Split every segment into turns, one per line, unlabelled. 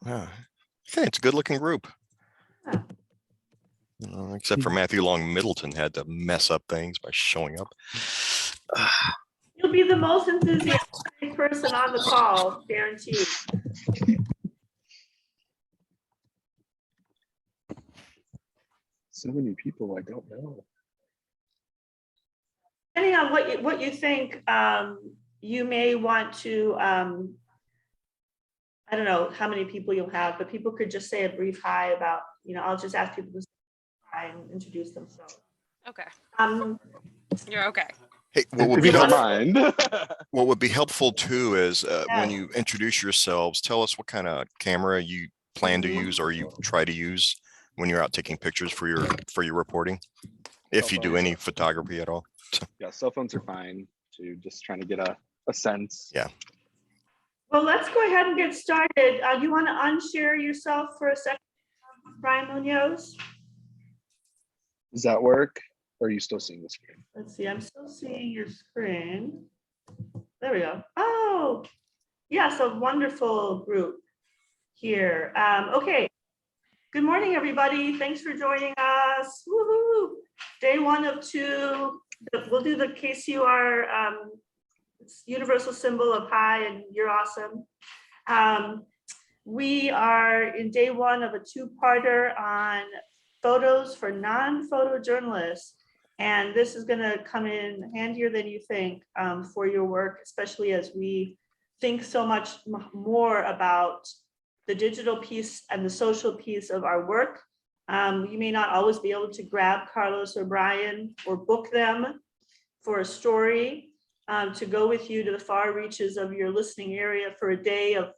Yeah. Okay, it's a good looking group.
Yeah.
Except for Matthew Long Middleton had to mess up things by showing up.
You'll be the most enthusiastic person on the call, guaranteed.
So many people I don't know.
Depending on what you think, you may want to, I don't know how many people you'll have, but people could just say a brief hi about, I'll just ask people to say hi and introduce themselves.
Okay.
Um,
You're okay.
Hey,
If you don't mind.
What would be helpful too is when you introduce yourselves, tell us what kind of camera you plan to use or you try to use when you're out taking pictures for your reporting, if you do any photography at all.
Yeah, cell phones are fine to just trying to get a sense.
Yeah.
well, let's go ahead and get started. You want to unshare yourself for a second, Brian Munoz?
Does that work? Or are you still seeing the screen?
Let's see, I'm still seeing your screen. There we go. Oh, yes, a wonderful group here. Okay. Good morning, everybody. Thanks for joining us. Woohoo! Day 1 of 2. We'll do the KCUR universal symbol of hi and you're awesome. We are in day 1 of a 2-parter on photos for non-photojournalists. And this is going to come in handier than you think for your work, especially as we think so much more about the digital piece and the social piece of our work. You may not always be able to grab Carlos or Brian or book them for a story to go with you to the far reaches of your listening area for a day of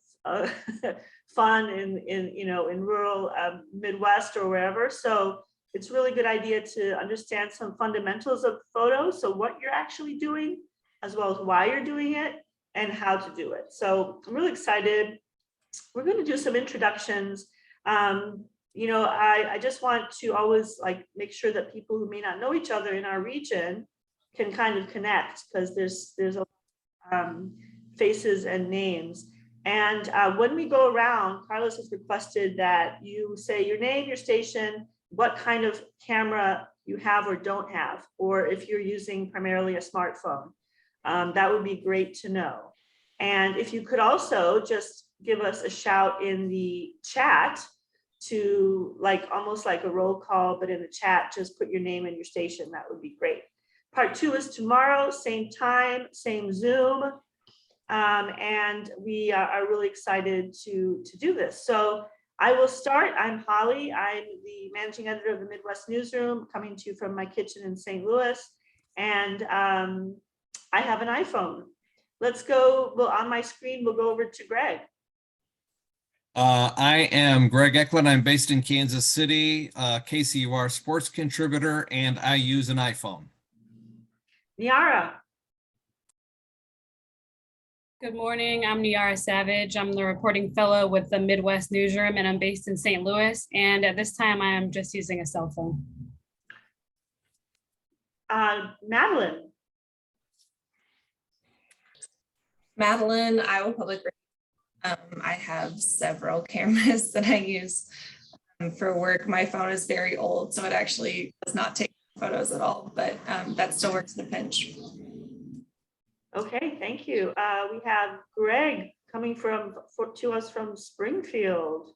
fun in rural Midwest or wherever. So it's a really good idea to understand some fundamentals of photos. So what you're actually doing, as well as why you're doing it and how to do it. So I'm really excited. We're going to do some introductions. I just want to always make sure that people who may not know each other in our region can kind of connect, because there's a faces and names. And when we go around, Carlos has requested that you say your name, your station, what kind of camera you have or don't have, or if you're using primarily a smartphone. That would be great to know. And if you could also just give us a shout in the chat to almost like a roll call, but in the chat, just put your name and your station. That would be great. Part 2 is tomorrow, same time, same Zoom. And we are really excited to do this. So I will start. I'm Holly. I'm the managing editor of the Midwest Newsroom, coming to you from my kitchen in St. Louis. And I have an iPhone. Let's go. Well, on my screen, we'll go over to Greg.
I am Greg Eklund. I'm based in Kansas City, KCUR sports contributor, and I use an iPhone.
Niara.
Good morning. I'm Niara Savage. I'm the reporting fellow with the Midwest Newsroom, and I'm based in St. Louis. And at this time, I am just using a cell phone.
Madeline.
Madeline, Iowa Public Radio. I have several cameras that I use for work. My phone is very old, so it actually does not take photos at all, but that still works in a pinch.
Okay, thank you. We have Greg coming to us from Springfield.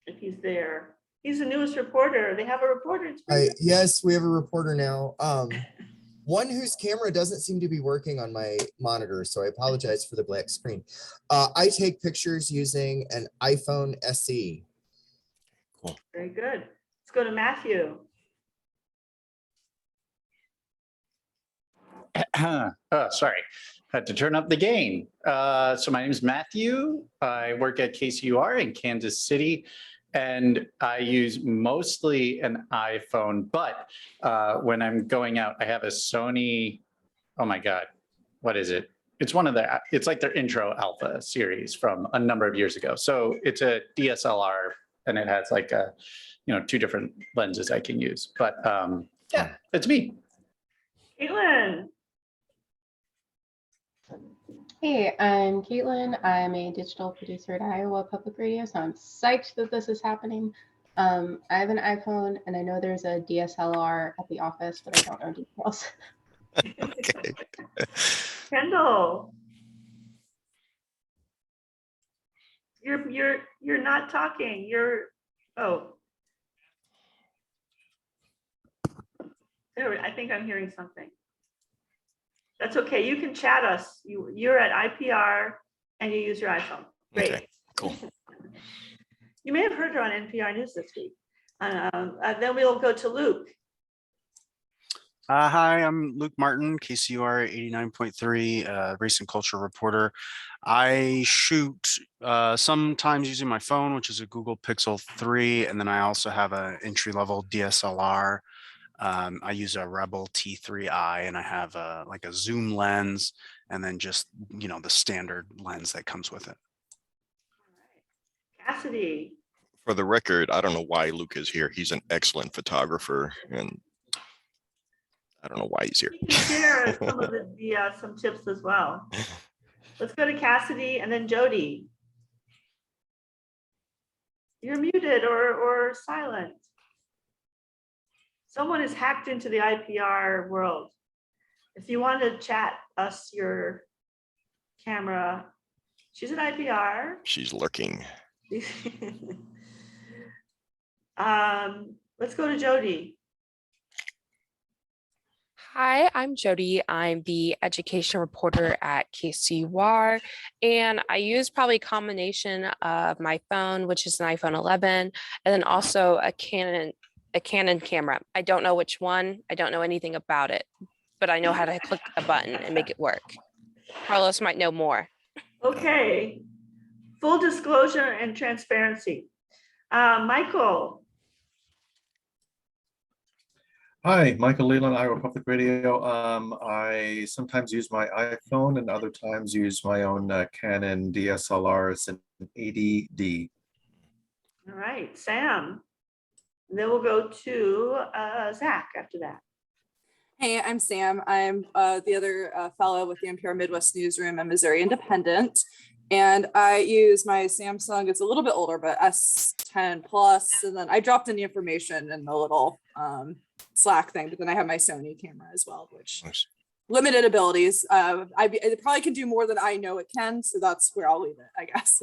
If he's there. He's the newest reporter. They have a reporter in Springfield.
Yes, we have a reporter now. One whose camera doesn't seem to be working on my monitor, so I apologize for the black screen. I take pictures using an iPhone SE.
Cool.
Very good. Let's go to Matthew.
Sorry, had to turn up the gain. So my name is Matthew. I work at KCUR in Kansas City, and I use mostly an iPhone, but when I'm going out, I have a Sony, oh my God, what is it? It's it's like their intro alpha series from a number of years ago. So it's a DSLR, and it has like 2 different lenses I can use, but yeah, it's me.
Caitlin.
Hey, I'm Caitlin. I'm a digital producer at Iowa Public Radio, so I'm psyched that this is happening. I have an iPhone and I know there's a DSLR at the office, but I don't know details.
Okay.
Kendall. You're not talking. Oh. There, I think I'm hearing something. That's okay. You can chat us. You're at IPR and you use your iPhone. Great.
Okay, cool.
You may have heard her on NPR News this week. Then we'll go to Luke.
Hi, I'm Luke Martin, KCUR 89.3, race and culture reporter. I shoot sometimes using my phone, which is a Google Pixel 3, and then I also have an entry-level DSLR. I use a Rebel T3i, and I have like a zoom lens, and then just, the standard lens that comes with it.
Cassidy.
For the record, I don't know why Luke is here. He's an excellent photographer, and I don't know why he's here.
You can share some of some tips as well. Let's go to Cassidy and then Jody. You're muted or silent. Someone is hacked into the IPR world. If you want to chat us your camera, she's at IPR.
She's lurking.
Let's go to Jody.
Hi, I'm Jody. I'm the education reporter at KCUR, and I use probably a combination of my phone, which is an iPhone 11, and then also a Canon camera. I don't know which one. I don't know anything about it, but I know how to click a button and make it work. Carlos might know more.
Okay. Full disclosure and transparency. Michael.
Hi, Michael Leland, Iowa Public Radio. I sometimes use my iPhone and other times use my own Canon DSLR. It's an 80D.
All right, Sam. And then we'll go to Zach after that.
Hey, I'm Sam. I'm the other fellow with the NPR Midwest Newsroom and Missouri Independent. And I use my Samsung, it's a little bit older, but S10 Plus. And then I dropped in the information in the little Slack thing, but then I have my Sony camera as well, which limited abilities. It probably can do more than I know it can. So that's where I'll leave it, I guess.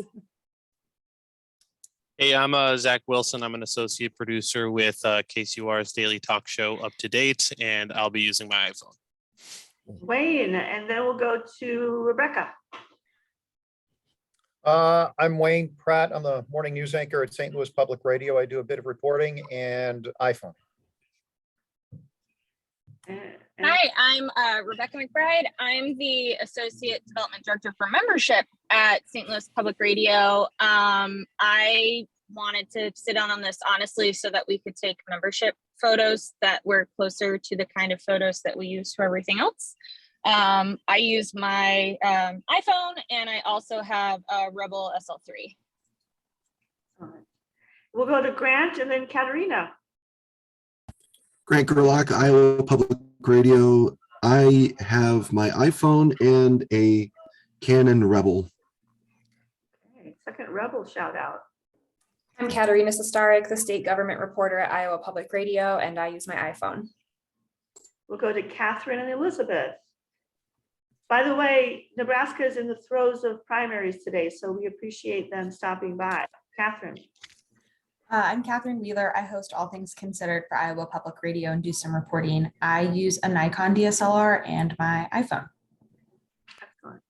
Hey, I'm Zach Wilson. I'm an associate producer with KCUR's daily talk show Up to Date, and I'll be using my iPhone.
Wayne, and then we'll go to Rebecca.
I'm Wayne Pratt. I'm the morning news anchor at St. Louis Public Radio. I do a bit of reporting and iPhone.
Hi, I'm Rebecca McBride. I'm the Associate Development Director for Membership at St. Louis Public Radio. I wanted to sit down on this honestly so that we could take membership photos that were closer to the kind of photos that we use for everything else. I use my iPhone, and I also have a Rebel SL3.
All right. We'll go to Grant and then Katerina.
Grant Gerlach, Iowa Public Radio. I have my iPhone and a Canon Rebel.
Okay, second Rebel shout out.
I'm Katerina Sostarek, the state government reporter at Iowa Public Radio, and I use my iPhone.
We'll go to Catherine and Elizabeth. By the way, Nebraska is in the throes of primaries today, so we appreciate them stopping by. Catherine.
I'm Catherine Wheeler. I host All Things Considered for Iowa Public Radio and do some reporting. I use a Nikon DSLR and my iPhone.
Excellent.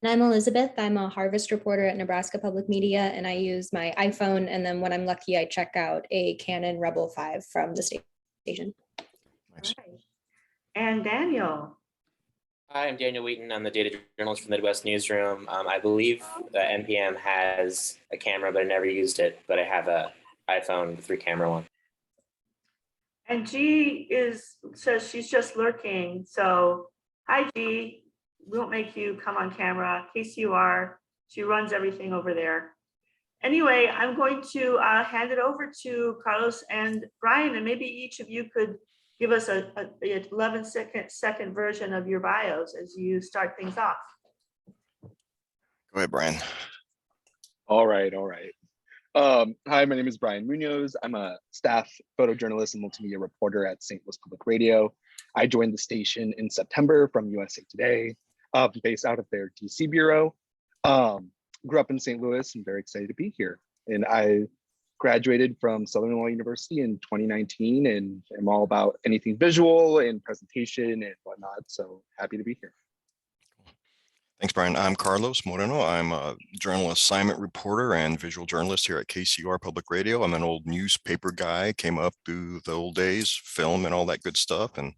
And I'm Elizabeth. I'm a harvest reporter at Nebraska Public Media, and I use my iPhone. And then when I'm lucky, I check out a Canon Rebel 5 from the station.
Nice. Right. And Daniel.
Hi, I'm Daniel Wheaton. I'm the data journalist from the Midwest Newsroom. I believe that NPM has a camera, but I never used it. But I have a iPhone 3-camera one.
And G says she's just lurking. So hi, G. We won't make you come on camera. KCUR. She runs everything over there. Anyway, I'm going to hand it over to Carlos and Brian, and maybe each of you could give us a 11-second version of your bios as you start things off.
Go ahead, Brian.
All right, all right. Hi, my name is Brian Munoz. I'm a staff photojournalist and multimedia reporter at St. Louis Public Radio. I joined the station in September from USA Today, based out of their DC bureau. Grew up in St. Louis and very excited to be here. And I graduated from Southern Illinois University in 2019 and I'm all about anything visual and presentation and whatnot. So happy to be here.
Thanks, Brian. I'm Carlos Moreno. I'm a journal assignment reporter and visual journalist here at KCUR Public Radio. I'm an old newspaper guy, came up through the old days, film and all that good stuff. And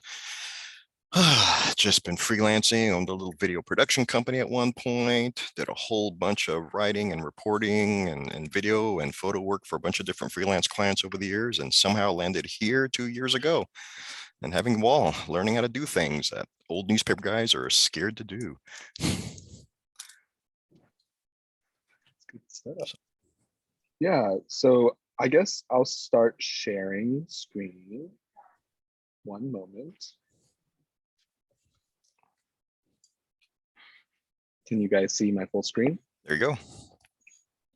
just been freelancing, owned a little video production company at one point, did a whole bunch of writing and reporting and video and photo work for a bunch of different freelance clients over the years, and somehow landed here 2 years ago and having wall, learning how to do things that old newspaper guys are scared to do.
Good stuff. Yeah, so I guess I'll start sharing screen. One moment. Can you guys see my full screen?
There you go.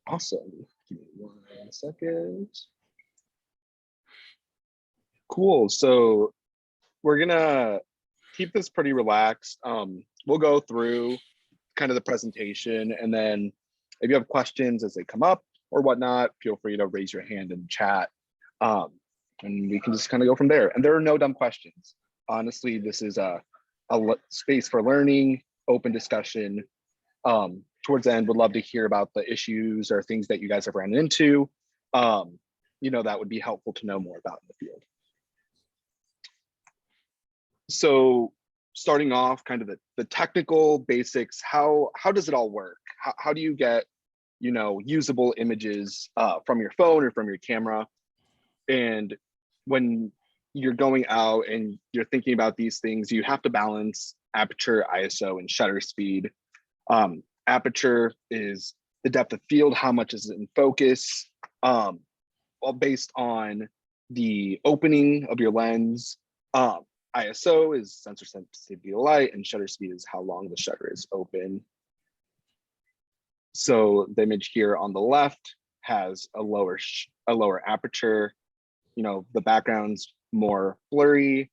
Awesome. Give me 1 second. Cool. So we're gonna keep this pretty relaxed. We'll go through kind of the presentation, and then if you have questions as they come up or whatnot, feel free to raise your hand in chat, and we can just kind of go from there. And there are no dumb questions. Honestly, this is a space for learning, open discussion. Towards the end, would love to hear about the issues or things that you guys have ran into. That would be helpful to know more about in the field. So starting off kind of the technical basics, how does it all work? How do you get, usable images from your phone or from your camera? And when you're going out and you're thinking about these things, you have to balance aperture, ISO, and shutter speed. Aperture is the depth of field, how much is it in focus, all based on the opening of your lens. ISO is sensor sensitivity to light, and shutter speed is how long the shutter is open. So the image here on the left has a lower aperture. The background's more blurry.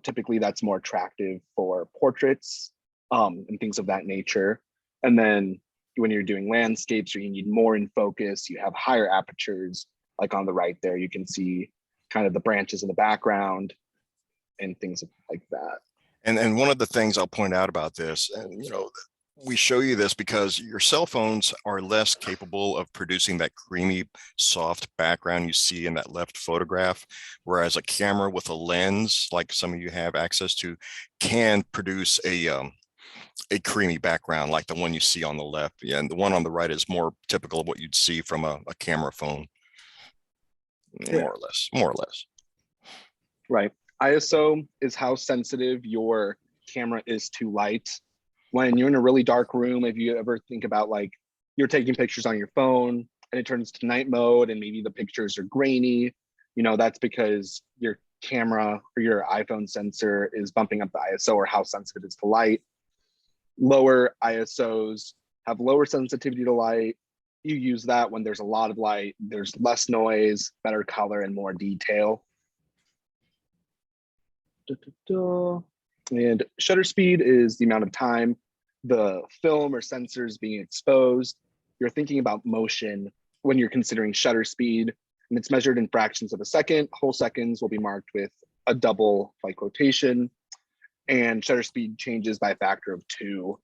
Typically that's more attractive for portraits and things of that nature. And then when you're doing landscapes or you need more in focus, you have higher apertures. Like on the right there, you can see kind of the branches in the background and things like that.
And one of the things I'll point out about this, and we show you this because your cell phones are less capable of producing that creamy, soft background you see in that left photograph, whereas a camera with a lens, like some of you have access to, can produce a creamy background like the one you see on the left. Yeah, and the one on the right is more typical of what you'd see from a camera phone, more or less.
Right. ISO is how sensitive your camera is to light. When you're in a really dark room, if you ever think about like you're taking pictures on your phone and it turns to night mode and maybe the pictures are grainy, that's because your camera or your iPhone sensor is bumping up the ISO or how sensitive it is to light. Lower ISOs have lower sensitivity to light. You use that when there's a lot of light, there's less noise, better color, and more detail. And shutter speed is the amount of time the film or sensors being exposed. You're thinking about motion when you're considering shutter speed, and it's measured in fractions of a second. Whole seconds will be marked with a double like quotation, and shutter speed changes by a factor of 2.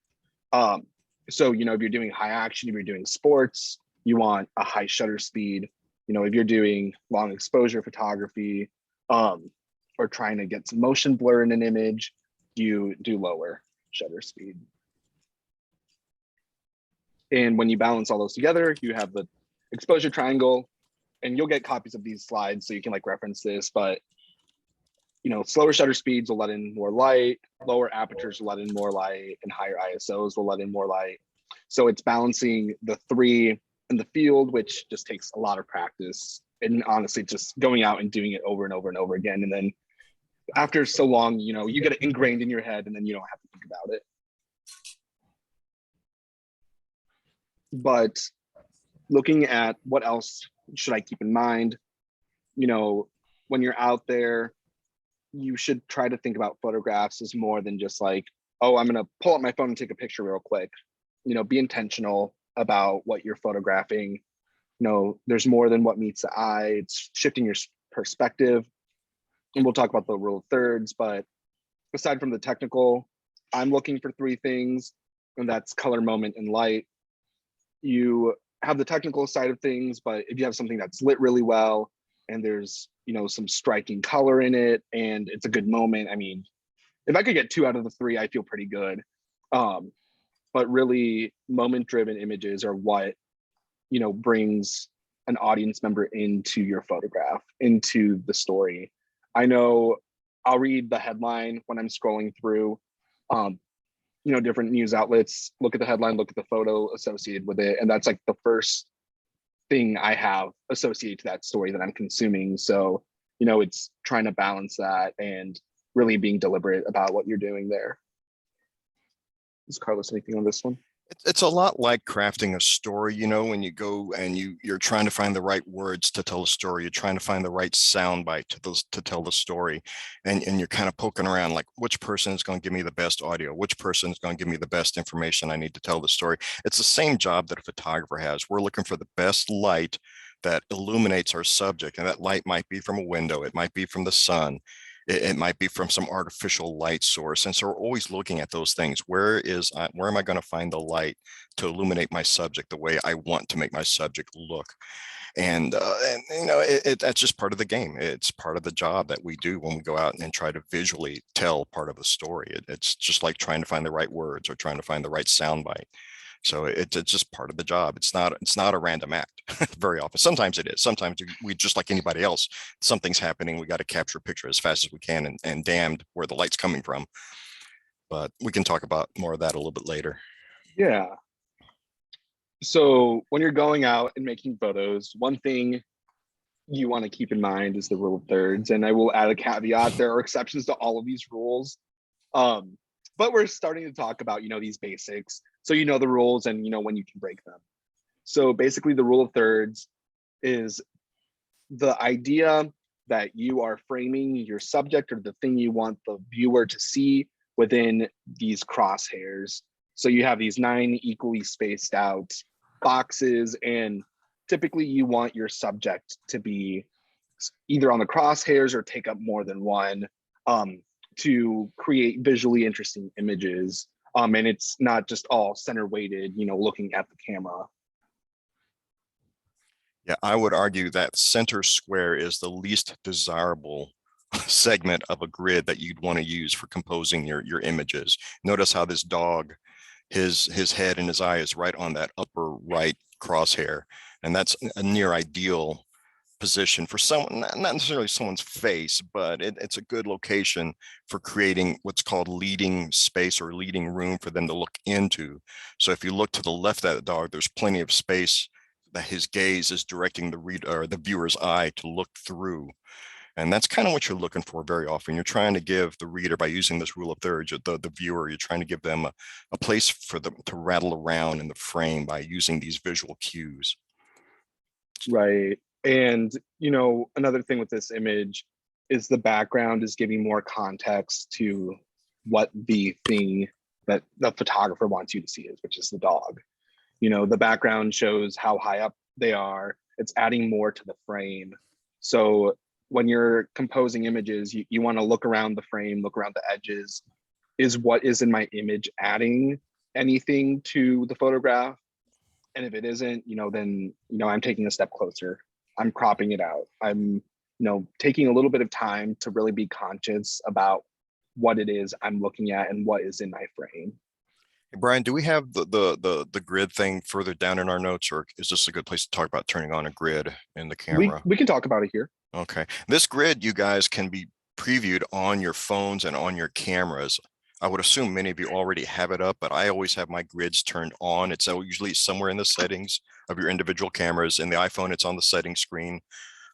So, if you're doing high action, if you're doing sports, you want a high shutter speed. If you're doing long exposure photography, or trying to get some motion blur in an image, you do lower shutter speed. And when you balance all those together, you have the exposure triangle, and you'll get copies of these slides so you can like reference this, but slower shutter speeds will let in more light, lower apertures will let in more light, and higher ISOs will let in more light. So it's balancing the 3 in the field, which just takes a lot of practice, and honestly just going out and doing it over and over and over again. And then after so long, you get it ingrained in your head, and then you don't have to think about it. But looking at what else should I keep in mind, you know, when you're out there, you should try to think about photographs as more than just like, oh, I'm going to pull up my phone and take a picture real quick. You know, be intentional about what you're photographing. You know, there's more than what meets the eye. It's shifting your perspective. And we'll talk about the rule of thirds, but aside from the technical, I'm looking for three things, and that's color, moment, and light. You have the technical side of things, but if you have something that's lit really well and there's, you know, some striking color in it and it's a good moment, I mean, if I could get 2 out of the 3, I feel pretty good. But really, moment-driven images are what, you know, brings an audience member into your photograph, into the story. I know I'll read the headline when I'm scrolling through, you know, different news outlets, look at the headline, look at the photo associated with it. And that's like the first thing I have associated to that story that I'm consuming. So, you know, it's trying to balance that and really being deliberate about what you're doing there. Is Carlos anything on this one?
It's a lot like crafting a story, you know, when you go and you're trying to find the right words to tell a story, you're trying to find the right soundbite to tell the story, and you're kind of poking around like, which person is going to give me the best audio, which person is going to give me the best information I need to tell the story. It's the same job that a photographer has. We're looking for the best light that illuminates our subject, and that light might be from a window, it might be from the sun, it might be from some artificial light source. And so we're always looking at those things. Where am I going to find the light to illuminate my subject the way I want to make my subject look? And you know, that's just part of the game. It's part of the job that we do when we go out and try to visually tell part of the story. It's just like trying to find the right words or trying to find the right soundbite. So it's just part of the job. It's not a random act very often. Sometimes it is. Sometimes we just like anybody else, something's happening. We got to capture a picture as fast as we can and damned where the light's coming from. But we can talk about more of that a little bit later.
Yeah. So when you're going out and making photos, one thing you want to keep in mind is the rule of thirds. And I will add a caveat. There are exceptions to all of these rules. But we're starting to talk about, you know, these basics. So you know the rules and you know when you can break them. So basically the rule of thirds is the idea that you are framing your subject or the thing you want the viewer to see within these crosshairs. So you have these 9 equally spaced out boxes, and typically you want your subject to be either on the crosshairs or take up more than one to create visually interesting images. And it's not just all center weighted, you know, looking at the camera.
Yeah, I would argue that center square is the least desirable segment of a grid that you'd want to use for composing your images. Notice how this dog, his head and his eye is right on that upper right crosshair. And that's a near ideal position for someone, not necessarily someone's face, but it's a good location for creating what's called leading space or leading room for them to look into. So if you look to the left of the dog, there's plenty of space that his gaze is directing the reader or the viewer's eye to look through. And that's kind of what you're looking for very often. You're trying to give the reader, by using this rule of thirds, the viewer, you're trying to give them a place for them to rattle around in the frame by using these visual cues.
Right. And, you know, another thing with this image is the background is giving more context to what the thing that the photographer wants you to see is, which is the dog. You know, the background shows how high up they are. It's adding more to the frame. So when you're composing images, you want to look around the frame, look around the edges. Is what is in my image adding anything to the photograph? And if it isn't, you know, then, you know, I'm taking a step closer. I'm cropping it out. I'm, you know, taking a little bit of time to really be conscious about what it is I'm looking at and what is in my frame.
Hey, Brian, do we have the grid thing further down in our notes, or is this a good place to talk about turning on a grid in the camera?
We can talk about it here.
Okay. This grid, you guys, can be previewed on your phones and on your cameras. I would assume many of you already have it up, but I always have my grids turned on. It's usually somewhere in the settings of your individual cameras. In the iPhone, it's on the settings screen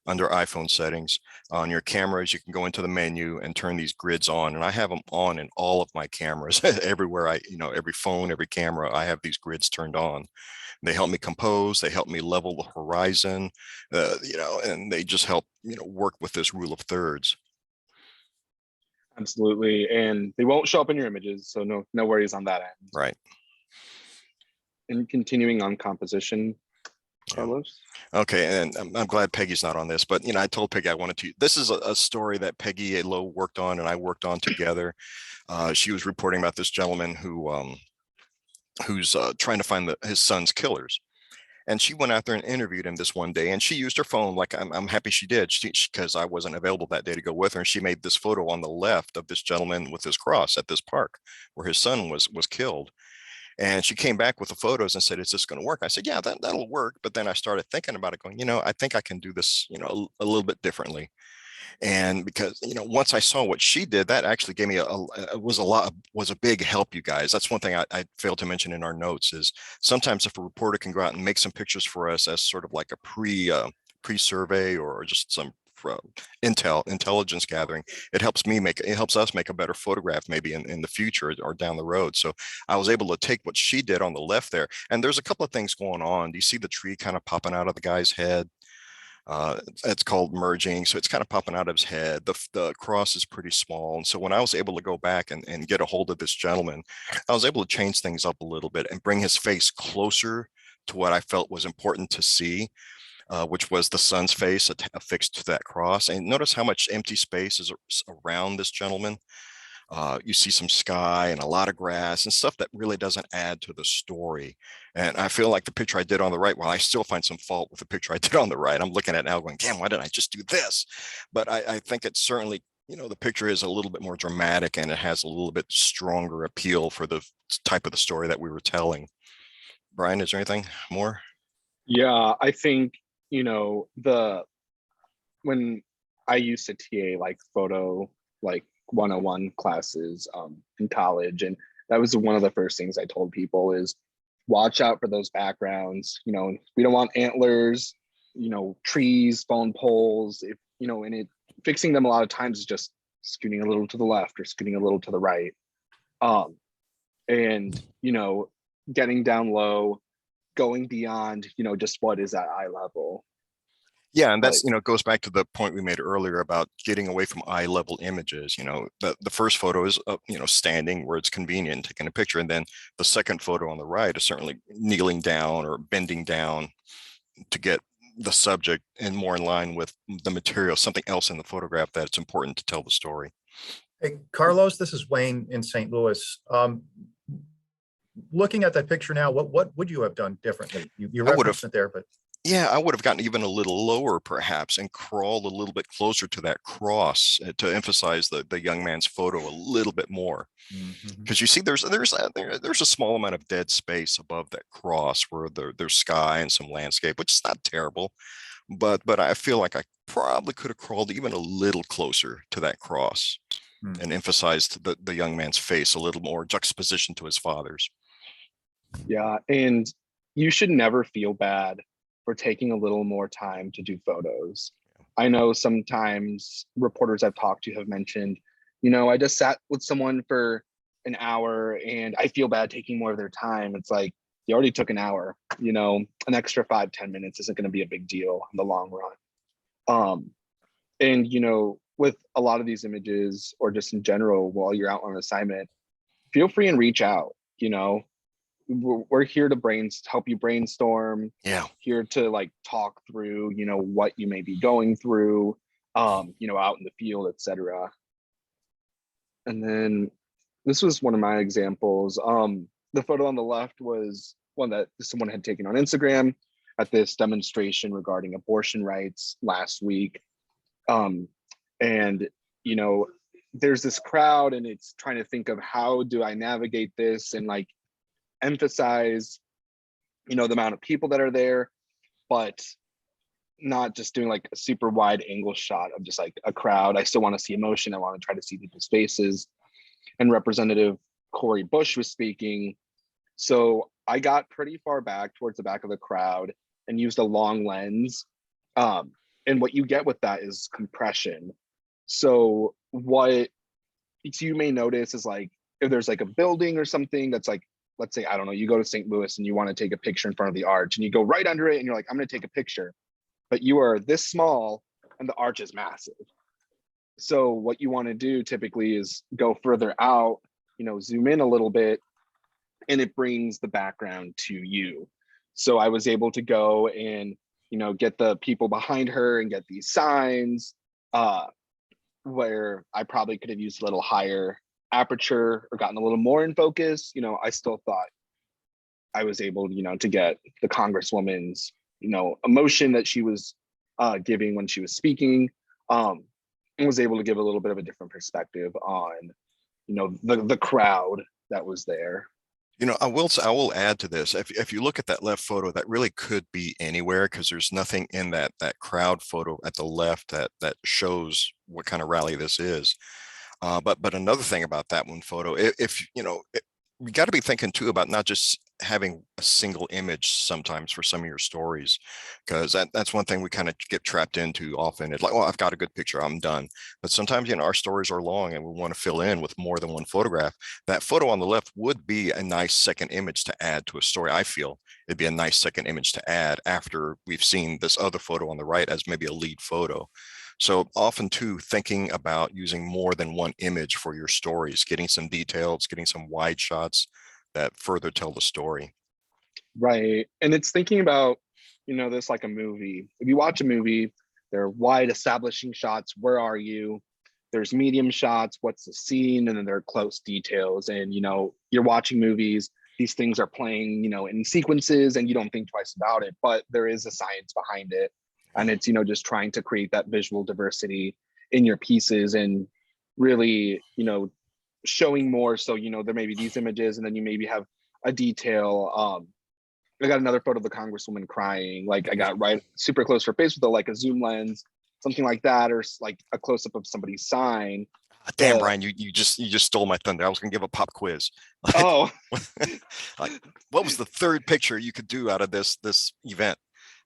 under iPhone settings. On your cameras, you can go into the menu and turn these grids on. And I have them on in all of my cameras everywhere. Every phone, every camera, I have these grids turned on. They help me compose, they help me level the horizon, and they just help, work with this rule of thirds.
Absolutely. And they won't show up in your images, so no worries on that end.
Right.
And continuing on composition, Carlos.
Okay, and I'm glad Peggy's not on this, but I told Peggy I wanted to. This is a story that Peggy Lowe worked on and I worked on together. She was reporting about this gentleman who's trying to find his son's killers. And she went out there and interviewed him this one day, and she used her phone. Like I'm happy she did, because I wasn't available that day to go with her. And she made this photo on the left of this gentleman with his cross at this park where his son was killed. And she came back with the photos and said, "Is this going to work?" I said, "Yeah, that'll work." But then I started thinking about it, going, I think I can do this, a little bit differently. And because once I saw what she did, that actually gave me was a big help, you guys. That's one thing I failed to mention in our notes, is sometimes if a reporter can go out and make some pictures for us as sort of like a pre-survey or just some intelligence gathering, it helps us make a better photograph maybe in the future or down the road. So I was able to take what she did on the left there, and there's a couple of things going on. Do you see the tree kind of popping out of the guy's head? It's called merging, so it's kind of popping out of his head. The cross is pretty small, and so when I was able to go back and get a hold of this gentleman, I was able to change things up a little bit and bring his face closer to what I felt was important to see, which was the son's face affixed to that cross. And notice how much empty space is around this gentleman. You see some sky and a lot of grass and stuff that really doesn't add to the story. And I feel like the picture I did on the right, well, I still find some fault with the picture I did on the right. I'm looking at it now going, damn, why didn't I just do this? But I think it's certainly, the picture is a little bit more dramatic and it has a little bit stronger appeal for the type of the story that we were telling. Brian, is there anything more?
Yeah, I think, when I used to TA like photo, like 101 classes in college, and that was one of the first things I told people is watch out for those backgrounds. We don't want antlers, trees, phone poles, and fixing them a lot of times is just scooting a little to the left or scooting a little to the right, and getting down low, going beyond just what is at eye level.
Yeah, and that's, goes back to the point we made earlier about getting away from eye level images. The first photo is, standing where it's convenient, taking a picture. And then the second photo on the right is certainly kneeling down or bending down to get the subject and more in line with the material, something else in the photograph that's important to tell the story.
Hey, Carlos, this is Wayne in St. Louis. Looking at that picture now, what would you have done differently? You referenced it there, but.
Yeah, I would have gotten even a little lower perhaps and crawled a little bit closer to that cross to emphasize the young man's photo a little bit more. Because you see there's a small amount of dead space above that cross where there's sky and some landscape, which is not terrible. But I feel like I probably could have crawled even a little closer to that cross and emphasized the young man's face a little more, juxtaposition to his father's.
Yeah, and you should never feel bad for taking a little more time to do photos. I know sometimes reporters I've talked to have mentioned, I just sat with someone for an hour and I feel bad taking more of their time. It's like, you already took an hour, an extra 5-10 minutes isn't going to be a big deal in the long run. And, with a lot of these images or just in general, while you're out on assignment, feel free and reach out, we're here to help you brainstorm.
Yeah.
Here to talk through, what you may be going through, out in the field, etc. And then this was one of my examples. The photo on the left was one that someone had taken on Instagram at this demonstration regarding abortion rights last week. And, there's this crowd and it's trying to think of how do I navigate this and emphasize the amount of people that are there, but not just doing a super wide angle shot of just a crowd. I still want to see emotion. I want to try to see people's faces. And Representative Cori Bush was speaking, so I got pretty far back towards the back of the crowd and used a long lens, and what you get with that is compression. So what you may notice is if there's a building or something that's let's say, I don't know, you go to St. Louis and you want to take a picture in front of the arch and you go right under it and you're like, I'm going to take a picture, but you are this small and the arch is massive. So what you want to do typically is go further out, zoom in a little bit, and it brings the background to you. So I was able to go and, get the people behind her and get these signs, where I probably could have used a little higher aperture or gotten a little more in focus. I still thought I was able, to get the Congresswoman's, emotion that she was giving when she was speaking, and was able to give a little bit of a different perspective on, the crowd that was there.
I will add to this. If you look at that left photo, that really could be anywhere, because there's nothing in that crowd photo at the left that shows what kind of rally this is. But another thing about that one photo, we got to be thinking too about not just having a single image sometimes for some of your stories, because that's one thing we kind of get trapped into often. It's like, well, I've got a good picture, I'm done. But sometimes, our stories are long and we want to fill in with more than one photograph. That photo on the left would be a nice second image to add to a story. I feel it'd be a nice second image to add after we've seen this other photo on the right as maybe a lead photo. So often too, thinking about using more than one image for your stories, getting some details, getting some wide shots that further tell the story.
Right. And it's thinking about, this like a movie. If you watch a movie, there are wide establishing shots. Where are you? There's medium shots. What's the scene? And then there are close details. And, you're watching movies. These things are playing, in sequences, and you don't think twice about it, but there is a science behind it. And it's, just trying to create that visual diversity in your pieces and really, showing more. So, there may be these images and then you maybe have a detail. I got another photo of the Congresswoman crying. Like I got right super close to her face with a zoom lens, something like that, or like a close up of somebody's sign.
Damn, Brian, you just stole my thunder. I was gonna give a pop quiz.
Oh,
what was the third picture you could do out of this event?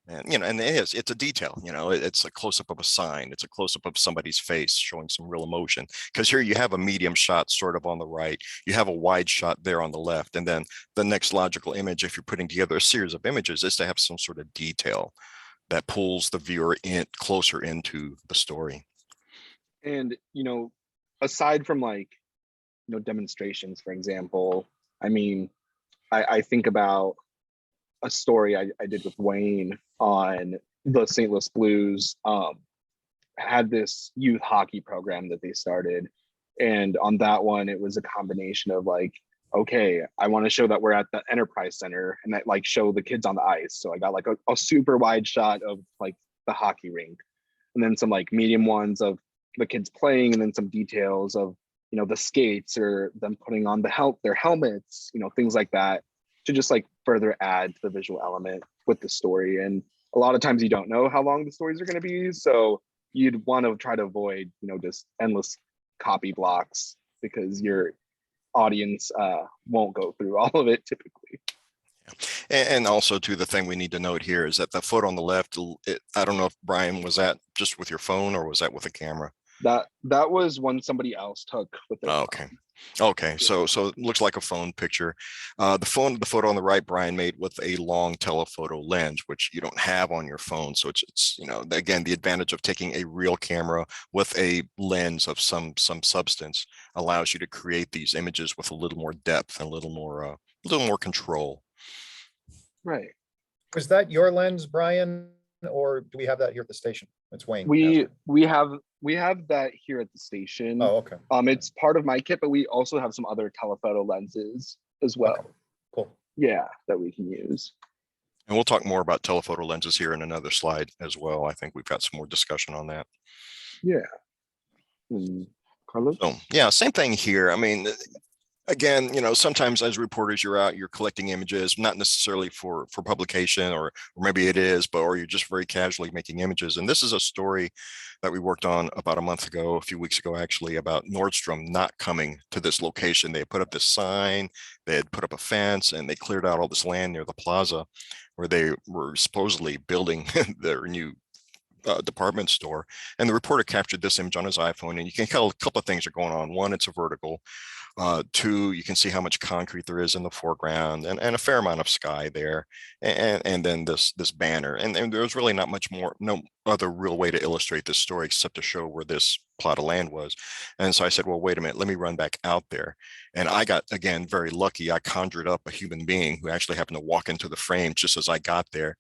And and it's a detail. It's a close-up of a sign, it's a close-up of somebody's face showing some real emotion, because here you have a medium shot sort of on the right, you have a wide shot there on the left, and then the next logical image, if you're putting together a series of images, is to have some sort of detail that pulls the viewer in closer into the story.
And aside from demonstrations, for example, I think about a story I did with Wayne on the St. Louis Blues. Had this youth hockey program that they started, and on that one it was a combination of okay, I want to show that we're at the Enterprise Center and that show the kids on the ice. So I got a super wide shot of the hockey rink, and then some medium ones of the kids playing, and then some details of the skates or them putting on their helmets, things like that, to just further add to the visual element with the story. And a lot of times you don't know how long the stories are going to be, so you'd want to try to avoid just endless copy blocks, because your audience won't go through all of it typically.
And also too, the thing we need to note here is that the photo on the left, I don't know if Brian, was that just with your phone or was that with a camera?
That was one somebody else took with their phone.
Okay, so it looks like a phone picture. The photo on the right, Brian made with a long telephoto lens, which you don't have on your phone. So it's again, the advantage of taking a real camera with a lens of some substance allows you to create these images with a little more depth and a little more control.
Right.
Was that your lens, Brian, or do we have that here at the station? It's Wayne.
We have that here at the station.
Oh, okay.
It's part of my kit, but we also have some other telephoto lenses as well.
Okay. Cool.
Yeah, that we can use.
And we'll talk more about telephoto lenses here in another slide as well. I think we've got some more discussion on that.
Yeah. Carlos?
So yeah, same thing here. Again, sometimes as reporters, you're collecting images, not necessarily for publication, or maybe it is, or you're just very casually making images. And this is a story that we worked on about a few weeks ago, actually, about Nordstrom not coming to this location. They had put up this sign, they had put up a fence, and they cleared out all this land near the plaza where they were supposedly building their new department store, and the reporter captured this image on his iPhone, and you can tell a couple of things are going on. One, it's a vertical. Two, you can see how much concrete there is in the foreground, and a fair amount of sky there, and then this banner, and there's really not much more, no other real way to illustrate this story except to show where this plot of land was. And so I said, well, wait a minute, let me run back out there. And I got, again, very lucky. I conjured up a human being who actually happened to walk into the frame just as I got there.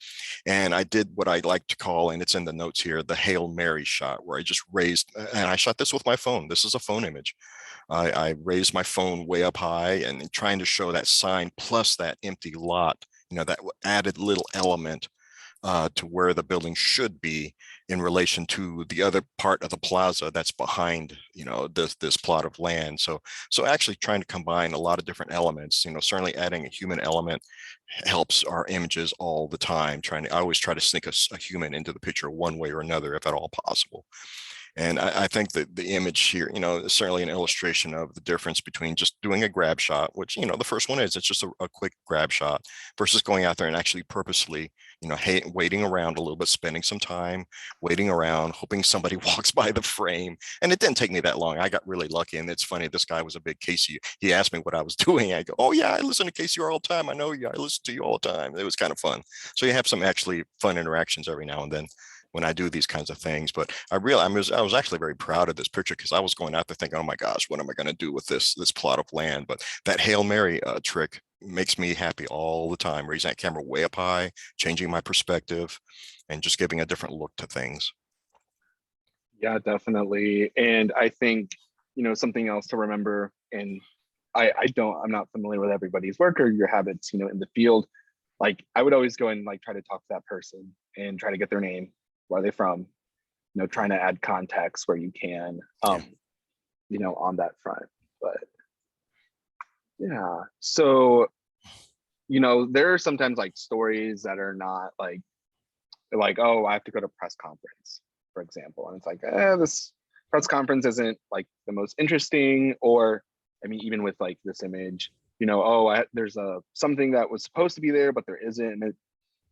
And I did what I like to call, and it's in the notes here, the Hail Mary shot, where I just raised, and I shot this with my phone. This is a phone image. I raised my phone way up high and trying to show that sign plus that empty lot, that added little element to where the building should be in relation to the other part of the plaza that's behind, this plot of land. So actually trying to combine a lot of different elements, certainly adding a human element helps our images all the time. I always try to sneak a human into the picture one way or another, if at all possible. And I think that the image here, is certainly an illustration of the difference between just doing a grab shot, which, the first one is, it's just a quick grab shot, versus going out there and actually purposely, waiting around a little bit, spending some time, waiting around, hoping somebody walks by the frame. And it didn't take me that long. I got really lucky. And it's funny, this guy was a big Casey. He asked me what I was doing. I go, oh yeah, I listen to KCR all the time. I know you, I listen to you all the time. It was kind of fun. So you have some actually fun interactions every now and then when I do these kinds of things. But I realized I was actually very proud of this picture, because I was going out there thinking, oh my gosh, what am I going to do with this plot of land? But that Hail Mary trick makes me happy all the time, raising that camera way up high, changing my perspective, and just giving a different look to things.
Yeah, definitely. And I think, something else to remember, and I'm not familiar with everybody's work or your habits, in the field. Like, I would always go and try to talk to that person and try to get their name. Where are they from? Trying to add context where you can, on that front. But yeah, so, there are sometimes stories that are not like, oh, I have to go to press conference, for example. And it's like, this press conference isn't the most interesting, or, even with this image, there's something that was supposed to be there, but there isn't. And it's,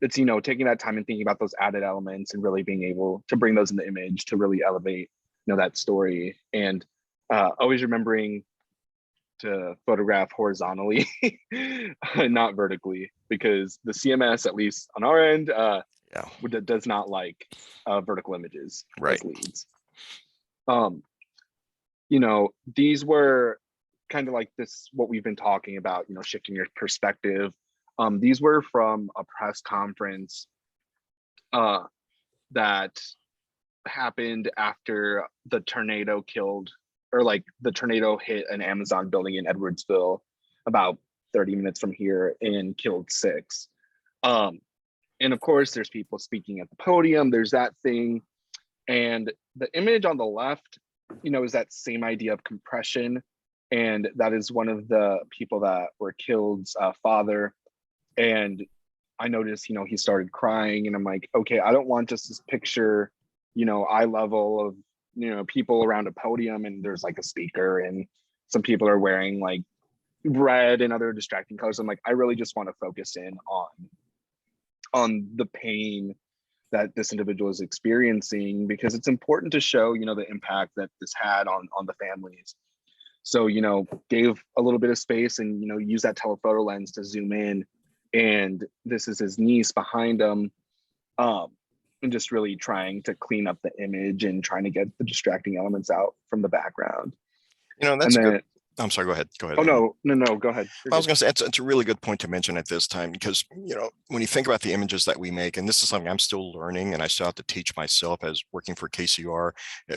taking that time and thinking about those added elements and really being able to bring those in the image to really elevate, that story. And always remembering to photograph horizontally, not vertically, because the CMS, at least on our end, does not like vertical images as leads. These were kind of like this, what we've been talking about, shifting your perspective. These were from a press conference that happened after the tornado the tornado hit an Amazon building in Edwardsville, about 30 minutes from here, and killed 6. And of course, there's people speaking at the podium, there's that thing. And the image on the left, is that same idea of compression. And that is one of the people that were killed's father. And I noticed, he started crying, and I'm like, okay, I don't want just this picture, eye level of, people around a podium, and there's a speaker, and some people are wearing red and other distracting colors. I'm like, I really just want to focus in on the pain that this individual is experiencing, because it's important to show, the impact that this had on the families. So, gave a little bit of space and, use that telephoto lens to zoom in. And this is his niece behind him, and just really trying to clean up the image and trying to get the distracting elements out from the background.
That's good. I'm sorry, go ahead.
Oh, no, go ahead.
I was going to say, it's a really good point to mention at this time, because, when you think about the images that we make, and this is something I'm still learning, and I still have to teach myself as working for KCR,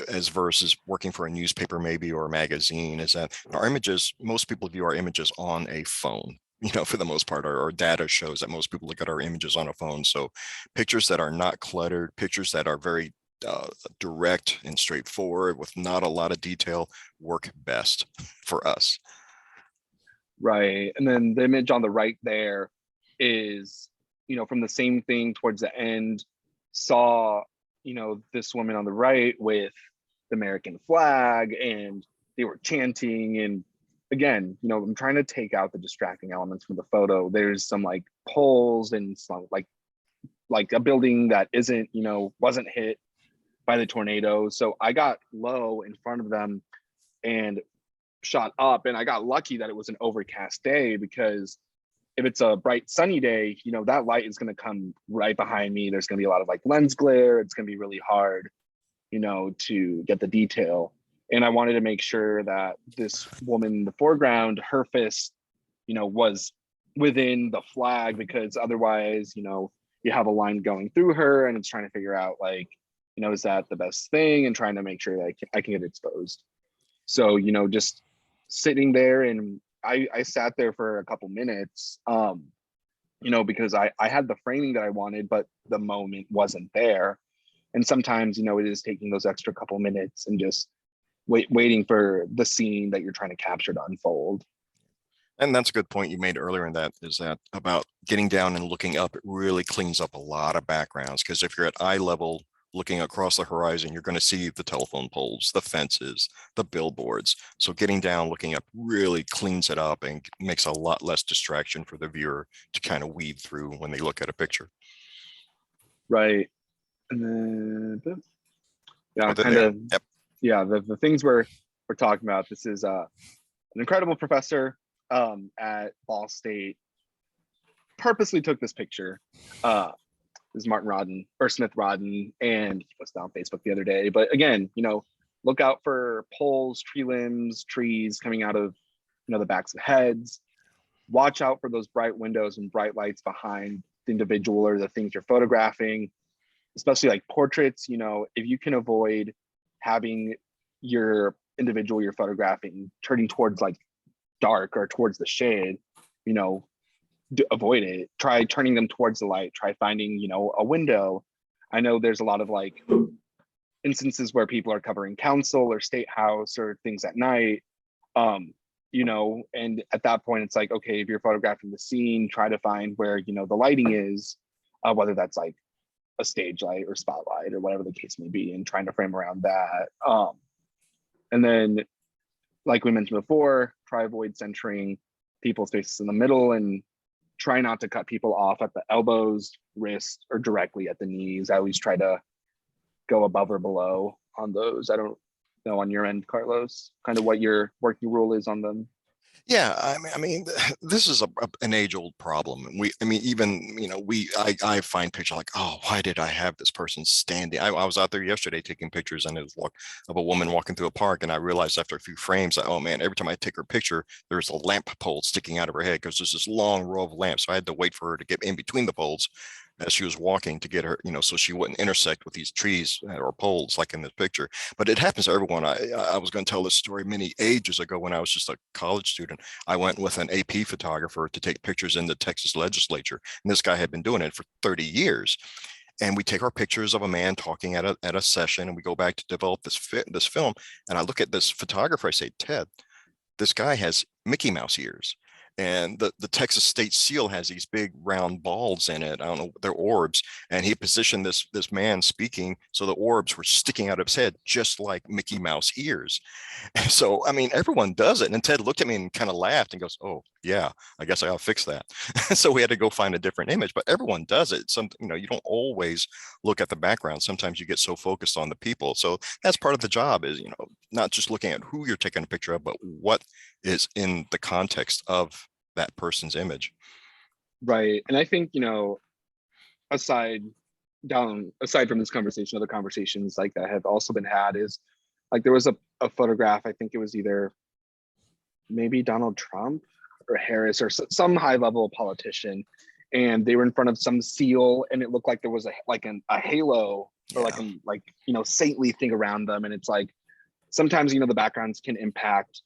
as versus working for a newspaper maybe, or a magazine, is that our images, most people view our images on a phone. For the most part, our data shows that most people look at our images on a phone. So pictures that are not cluttered, pictures that are very direct and straightforward with not a lot of detail work best for us.
Right. And then the image on the right there is, from the same thing towards the end, saw, this woman on the right with the American flag, and they were chanting. And again, I'm trying to take out the distracting elements from the photo. There's some poles and some like a building that isn't, wasn't hit by the tornado. So I got low in front of them and shot up, and I got lucky that it was an overcast day, because if it's a bright sunny day, you know, that light is going to come right behind me. There's going to be a lot of like lens glare. It's going to be really hard, you know, to get the detail. And I wanted to make sure that this woman in the foreground, her fist, you know, was within the flag, because otherwise, you know, you have a line going through her and it's trying to figure out like, you know, is that the best thing, and trying to make sure that I can get exposed. So, you know, just sitting there, and I sat there for a couple minutes, you know, because I had the framing that I wanted, but the moment wasn't there. And sometimes, you know, it is taking those extra couple minutes and just waiting for the scene that you're trying to capture to unfold.
And that's a good point you made earlier in that, is that about getting down and looking up, it really cleans up a lot of backgrounds. Because if you're at eye level looking across the horizon, you're going to see the telephone poles, the fences, the billboards. So getting down, looking up really cleans it up and makes a lot less distraction for the viewer to kind of weed through when they look at a picture.
Right. And then, yeah,
Other
kind
there.
of,
Yep.
yeah, the things we're talking about. This is an incredible professor at Ball State purposely took this picture. This is Martin Rodden or Smith Rodden, and he posted on Facebook the other day. But again, you know, look out for poles, tree limbs, trees coming out of, you know, the backs of heads. Watch out for those bright windows and bright lights behind the individual or the things you're photographing, especially like portraits. You know, if you can avoid having your individual you're photographing turning towards like dark or towards the shade, you know, avoid it. Try turning them towards the light. Try finding, you know, a window. I know there's a lot of like instances where people are covering council or state house or things at night, you know, and at that point it's like, okay, if you're photographing the scene, try to find where, you know, the lighting is, whether that's like a stage light or spotlight or whatever the case may be, and trying to frame around that. And then, like we mentioned before, try avoid centering people's faces in the middle, and try not to cut people off at the elbows, wrists, or directly at the knees. I always try to go above or below on those. I don't know on your end, Carlos, kind of what your working rule is on them.
Yeah, I mean, this is an age-old problem. Even, you know, I find pictures like, oh, why did I have this person standing? I was out there yesterday taking pictures, and it was of a woman walking through a park, and I realized after a few frames that, oh man, every time I take her picture, there's a lamp pole sticking out of her head, because there's this long row of lamps. So I had to wait for her to get in between the poles as she was walking to get her, you know, so she wouldn't intersect with these trees or poles like in this picture. But it happens to everyone. I was going to tell this story many ages ago when I was just a college student. I went with an AP photographer to take pictures in the Texas legislature, and this guy had been doing it for 30 years. And we take our pictures of a man talking at a session, and we go back to develop this film. And I look at this photographer, I say, Ted, this guy has Mickey Mouse ears. And the Texas state seal has these big round balls in it. I don't know, they're orbs. And he positioned this man speaking so the orbs were sticking out of his head, just like Mickey Mouse ears. So, I mean, everyone does it. And Ted looked at me and kind of laughed and goes, oh, yeah, I guess I gotta fix that. So we had to go find a different image, but everyone does it. You know, you don't always look at the background. Sometimes you get so focused on the people. So that's part of the job, is, you know, not just looking at who you're taking a picture of, but what is in the context of that person's image.
Right. And I think, you know, aside from this conversation, other conversations like that have also been had, is like there was a photograph, I think it was either maybe Donald Trump or Harris or some high level politician, and they were in front of some seal, and it looked like there was a halo or like you know, saintly thing around them. And it's like, sometimes, you know, the backgrounds can impact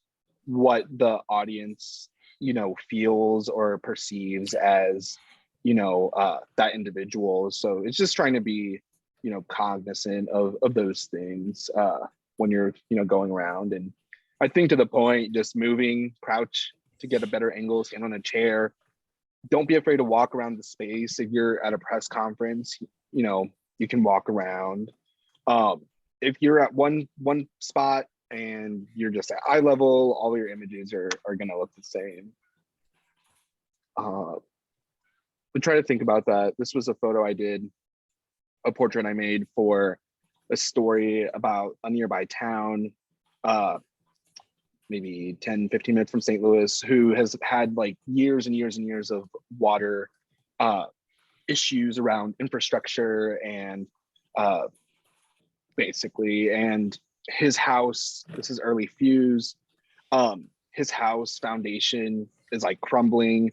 what the audience, you know, feels or perceives as, you know, that individual. So it's just trying to be, you know, cognizant of those things when you're, you know, going around. And I think to the point, just moving, crouch to get a better angle, stand on a chair. Don't be afraid to walk around the space. If you're at a press conference, you know, you can walk around. If you're at one spot and you're just at eye level, all of your images are going to look the same. We try to think about that. This was a photo I did, a portrait I made for a story about a nearby town, maybe 10, 15 minutes from St. Louis, who has had like years and years and years of water issues around infrastructure and basically, and his house, this is early Fuse, his house foundation is like crumbling.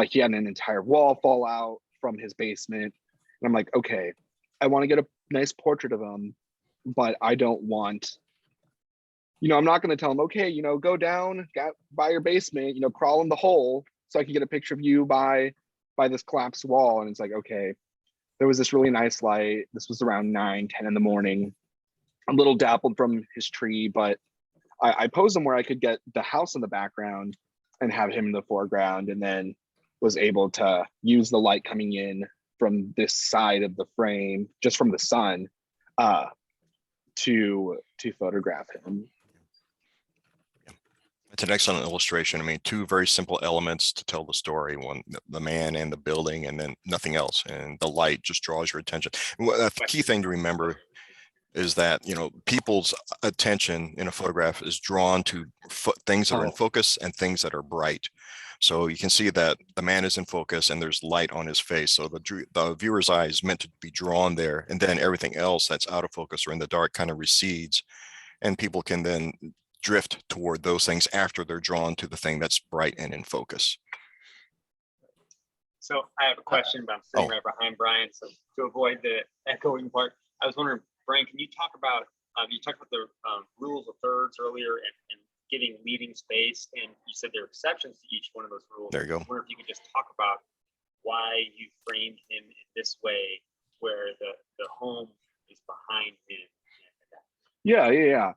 He had an entire wall fall out from his basement. And I'm like, okay, I want to get a nice portrait of him, but I don't want, I'm not going to tell him, okay, go down by your basement, crawl in the hole so I can get a picture of you by this collapsed wall. And it's like, okay, there was this really nice light. This was around 9, 10 in the morning, a little dappled from his tree, but I posed him where I could get the house in the background and have him in the foreground, and then was able to use the light coming in from this side of the frame, just from the sun, to photograph him.
It's an excellent illustration. I mean, two very simple elements to tell the story: one, the man and the building, and then nothing else. And the light just draws your attention. The key thing to remember is that, people's attention in a photograph is drawn to things that are in focus and things that are bright. So you can see that the man is in focus and there's light on his face. So the viewer's eye is meant to be drawn there, and then everything else that's out of focus or in the dark kind of recedes, and people can then drift toward those things after they're drawn to the thing that's bright and in focus.
So I have a question, but I'm sitting right behind Brian. So to avoid the echoing part, I was wondering, Brian, can you talk about, you talked about the rules of thirds earlier and giving leading space, and you said there are exceptions to each one of those rules.
There you go.
I wonder if you could just talk about why you framed him in this way, where the home is behind him.
Yeah.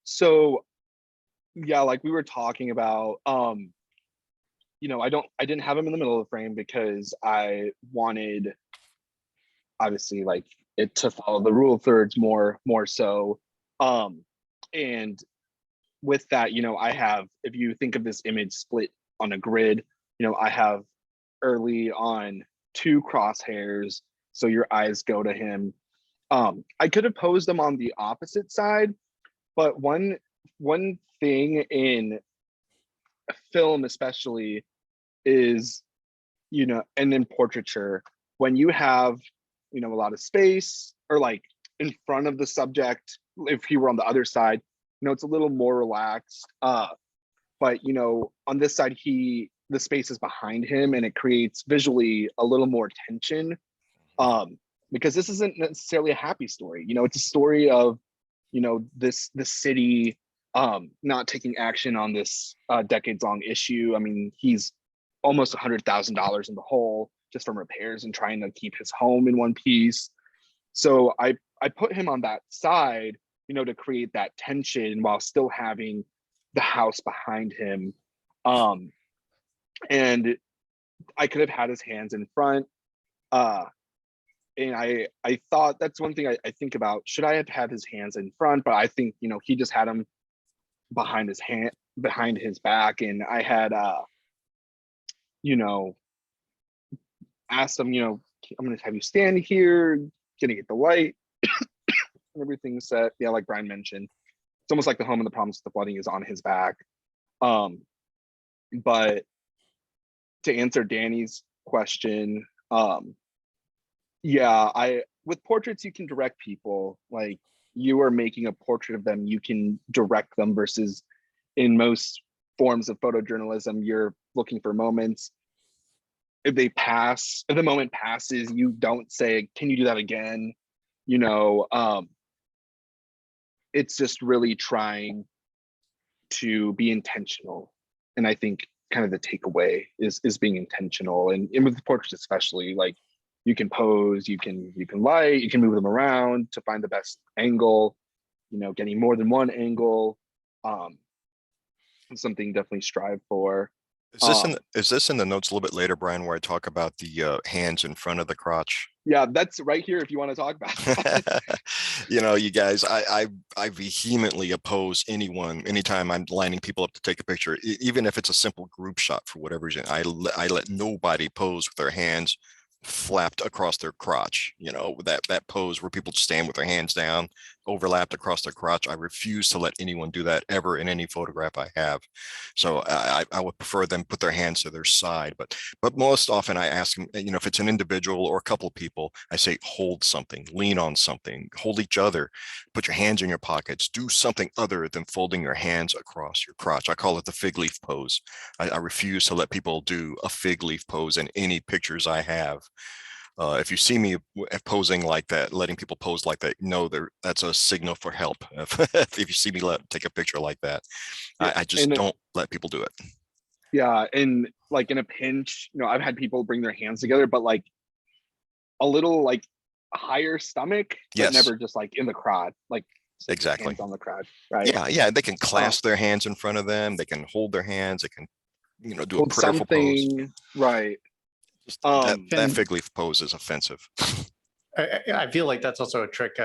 So, yeah, like we were talking about, I didn't have him in the middle of the frame because I wanted, obviously, like it to follow the rule of thirds more so. And with that, I have, if you think of this image split on a grid, I have early on 2 crosshairs, so your eyes go to him. I could have posed them on the opposite side, but one thing in film especially is, and in portraiture, when you have, a lot of space, or like in front of the subject, if he were on the other side, it's a little more relaxed. But on this side, the space is behind him, and it creates visually a little more tension. Because this isn't necessarily a happy story. It's a story of, this city not taking action on this decades-long issue. I mean, he's almost $100,000 in the hole just from repairs and trying to keep his home in one piece. So I put him on that side, to create that tension while still having the house behind him. And I could have had his hands in front. And I thought that's one thing I think about. Should I have had his hands in front? But I think, he just had him behind his back. And I had, asked him, I'm going to have you stand here, gonna get the light, everything's set. Yeah, like Brian mentioned, it's almost like the home and the problems with the flooding is on his back. But to answer Danny's question, with portraits, you can direct people. Like, you are making a portrait of them, you can direct them, versus in most forms of photojournalism, you're looking for moments. If the moment passes, you don't say, can you do that again? It's just really trying to be intentional. And I think kind of the takeaway is being intentional. And with the portraits especially, like, you can pose, you can light, you can move them around to find the best angle, getting more than one angle. Something definitely strive for.
Is this in the notes a little bit later, Brian, where I talk about the hands in front of the crotch?
Yeah, that's right here if you want to talk about it.
You guys, I vehemently oppose anytime I'm lining people up to take a picture, even if it's a simple group shot for whatever reason. I let nobody pose with their hands flapped across their crotch, that pose where people stand with their hands down, overlapped across their crotch. I refuse to let anyone do that ever in any photograph I have. So I would prefer them put their hands to their side, but most often I ask them, if it's an individual or a couple of people, I say, hold something, lean on something, hold each other, put your hands in your pockets, do something other than folding your hands across your crotch. I call it the fig leaf pose. I refuse to let people do a fig leaf pose in any pictures I have. If you see me posing like that, letting people pose like that, that's a signal for help. If you see me take a picture like that, I just don't let people do it.
Yeah, and like in a pinch, I've had people bring their hands together, but like a little like higher stomach, but
Yes.
never just like in the crotch, like
exactly
hands on the crotch, right?
Yeah, they can clasp their hands in front of them, they can hold their hands, they can do a prayerful pose,
right?
That fig leaf pose is offensive.
I feel like that's also a trick.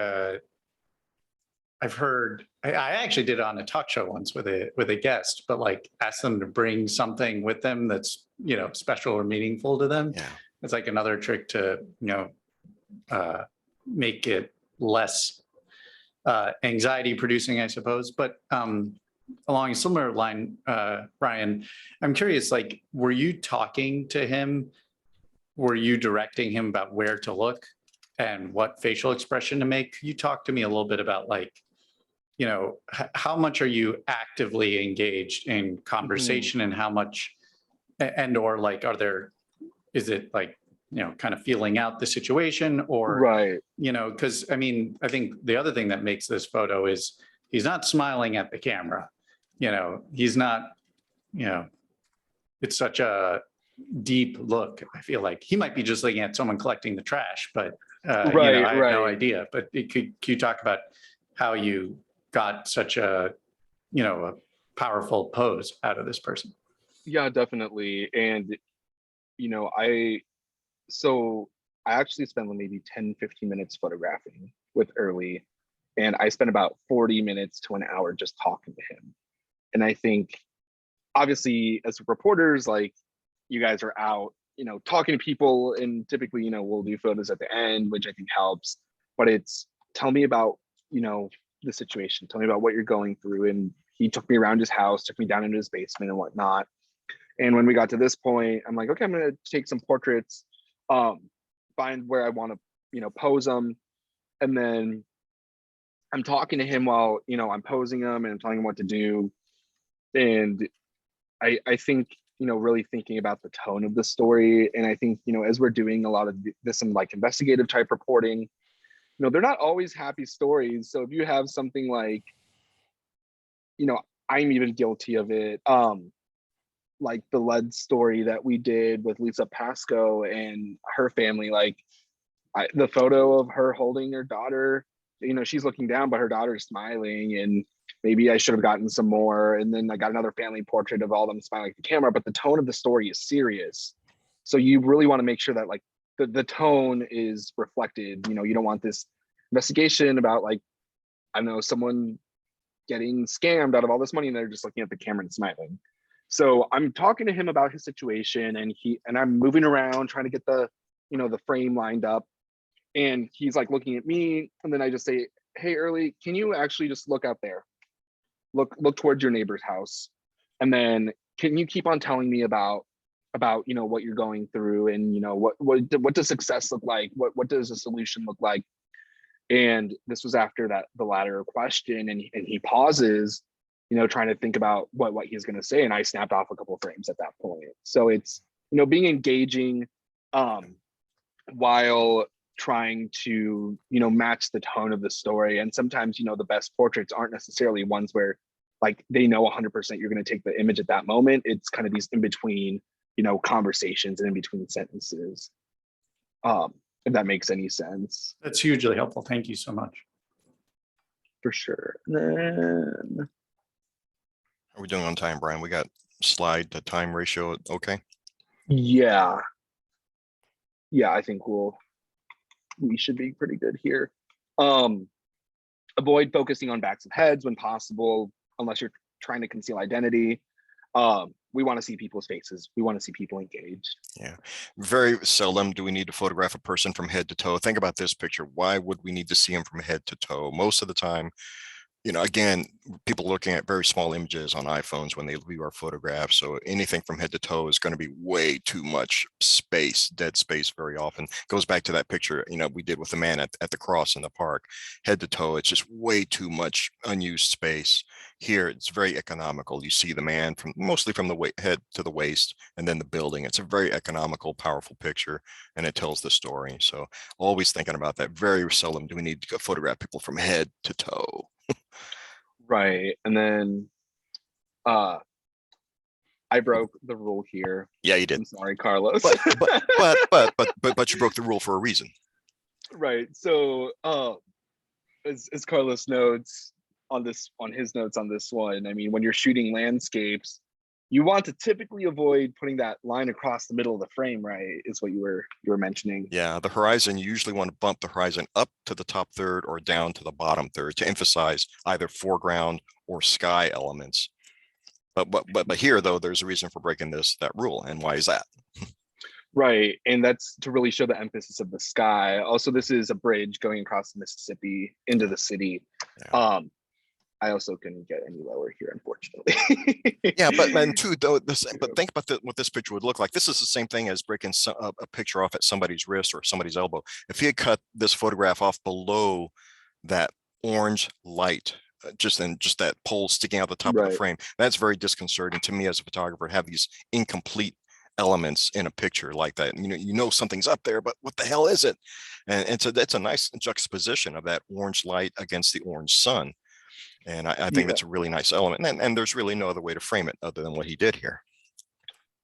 I've heard. I actually did it on a talk show once with a guest, but like ask them to bring something with them that's special or meaningful to them.
Yeah,
it's like another trick to make it less anxiety producing, I suppose. But along a similar line, Ryan, I'm curious. Like, were you talking to him? Were you directing him about where to look and what facial expression to make? You talk to me a little bit about like, how much are you actively engaged in conversation and how much, or like, is it like, kind of feeling out the situation or,
right.
Because I mean, I think the other thing that makes this photo is he's not smiling at the camera. He's not, it's such a deep look. I feel like he might be just looking at someone collecting the trash, but I have no idea. But could you talk about how you got such a a powerful pose out of this person?
Yeah, definitely. And I actually spent maybe 10-15 minutes photographing with Early, and I spent about 40 minutes to an hour just talking to him. And I think obviously as reporters, like, you guys are out, talking to people, and typically, we'll do photos at the end, which I think helps. But it's tell me about, the situation. Tell me about what you're going through. And he took me around his house, took me down into his basement and whatnot. And when we got to this point, I'm like, okay, I'm gonna take some portraits, find where I want to, pose them, and then I'm talking to him while I'm posing them and I'm telling him what to do. And I think really thinking about the tone of the story. And I think, as we're doing a lot of this, some like investigative type reporting, they're not always happy stories. So if you have something like, I'm even guilty of it. Like the lead story that we did with Lisa Pasco and her family, like the photo of her holding her daughter, she's looking down, but her daughter's smiling, and maybe I should have gotten some more. And then I got another family portrait of all them smiling at the camera, but the tone of the story is serious. So you really want to make sure that like the tone is reflected. You don't want this investigation about like, I don't know, someone getting scammed out of all this money and they're just looking at the camera and smiling. So I'm talking to him about his situation, and I'm moving around trying to get the, the frame lined up. And he's like looking at me, and then I just say, hey, Early, can you actually just look out there? Look towards your neighbor's house. And then can you keep on telling me about what you're going through, and what does success look like? What does a solution look like? And this was after the latter question, and he pauses, trying to think about what he's going to say. And I snapped off a couple of frames at that point. So it's, being engaging while trying to, match the tone of the story. And sometimes, the best portraits aren't necessarily ones where like they know 100% you're going to take the image at that moment. It's kind of these in between, conversations and in between sentences. If that makes any sense.
That's hugely helpful. Thank you so much.
For sure. Then
How are we doing on time, Brian? We got slide to time ratio. Okay.
Yeah, I think we should be pretty good here. Avoid focusing on backs of heads when possible, unless you're trying to conceal identity. we want to see people's faces. We want to see people engaged.
Yeah, very seldom do we need to photograph a person from head to toe. Think about this picture. Why would we need to see him from head to toe? Most of the time, you know, again, people looking at very small images on iPhones when they view our photographs. So anything from head to toe is going to be way too much space, dead space very often. Goes back to that picture, you know, we did with the man at the cross in the park. Head to toe, it's just way too much unused space. Here, it's very economical. You see the man from mostly from the head to the waist, and then the building. It's a very economical, powerful picture, and it tells the story. So always thinking about that. Very seldom do we need to go photograph people from head to toe.
Right. And then I broke the rule here.
Yeah, you did.
I'm sorry, Carlos.
But you broke the rule for a reason.
Right. So as Carlos notes on his notes on this one, I mean, when you're shooting landscapes, you want to typically avoid putting that line across the middle of the frame, right? Is what you were mentioning.
Yeah, the horizon, you usually want to bump the horizon up to the top third or down to the bottom third to emphasize either foreground or sky elements. But here though, there's a reason for breaking that rule. And why is that?
Right. And that's to really show the emphasis of the sky. Also, this is a bridge going across the Mississippi into the city. Yeah. I also couldn't get any lower here, unfortunately.
Yeah, but think about what this picture would look like. This is the same thing as breaking a picture off at somebody's wrist or somebody's elbow. If he had cut this photograph off below that orange light, just that pole sticking out the top of the frame, that's very disconcerting to me as a photographer. Have these incomplete elements in a picture like that. You know something's up there, but what the hell is it? And so that's a nice juxtaposition of that orange light against the orange sun. And I think that's a really nice element. And there's really no other way to frame it other than what he did here.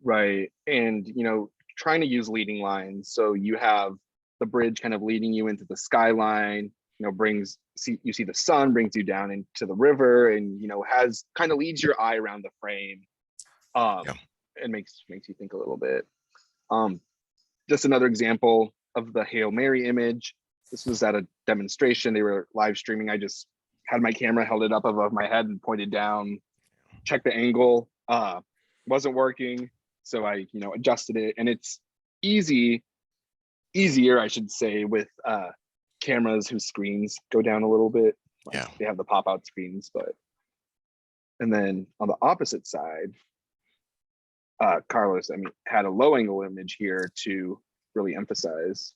Right. And, trying to use leading lines. So you have the bridge kind of leading you into the skyline, you see the sun, brings you down into the river, and, has kind of leads your eye around the frame. And makes you think a little bit. Just another example of the Hail Mary image. This was at a demonstration. They were live streaming. I just had my camera, held it up above my head and pointed down, checked the angle, wasn't working. So I, adjusted it, and it's easier, I should say, with cameras whose screens go down a little bit. They have the pop out screens, and then on the opposite side, Carlos, had a low angle image here to really emphasize.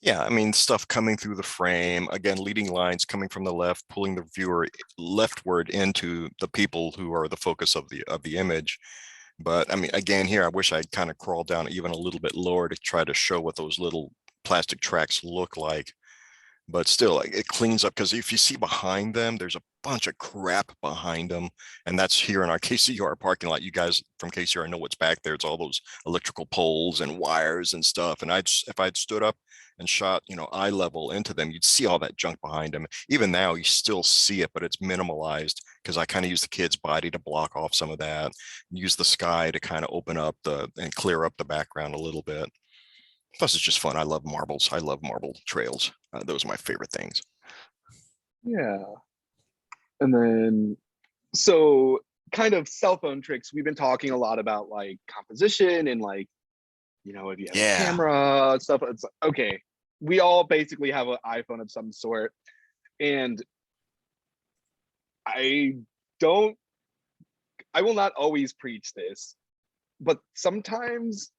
Yeah, I mean, stuff coming through the frame, again, leading lines coming from the left, pulling the viewer leftward into the people who are the focus of the image. But I mean, again, here, I wish I'd kind of crawled down even a little bit lower to try to show what those little plastic tracks look like. But still, it cleans up, because if you see behind them, there's a bunch of crap behind them. And that's here in our KCR parking lot. You guys from KCR know what's back there. It's all those electrical poles and wires and stuff. And if I'd stood up and shot, eye level into them, you'd see all that junk behind them. Even now, you still see it, but it's minimalized, because I kind of use the kid's body to block off some of that, use the sky to kind of open up and clear up the background a little bit. Plus, it's just fun. I love marbles. I love marble trails. Those are my favorite things.
Yeah. And then, so kind of cell phone tricks. We've been talking a lot about like composition and like, if you have a camera, stuff. It's okay. We all basically have an iPhone of some sort. And I will not always preach this, but sometimes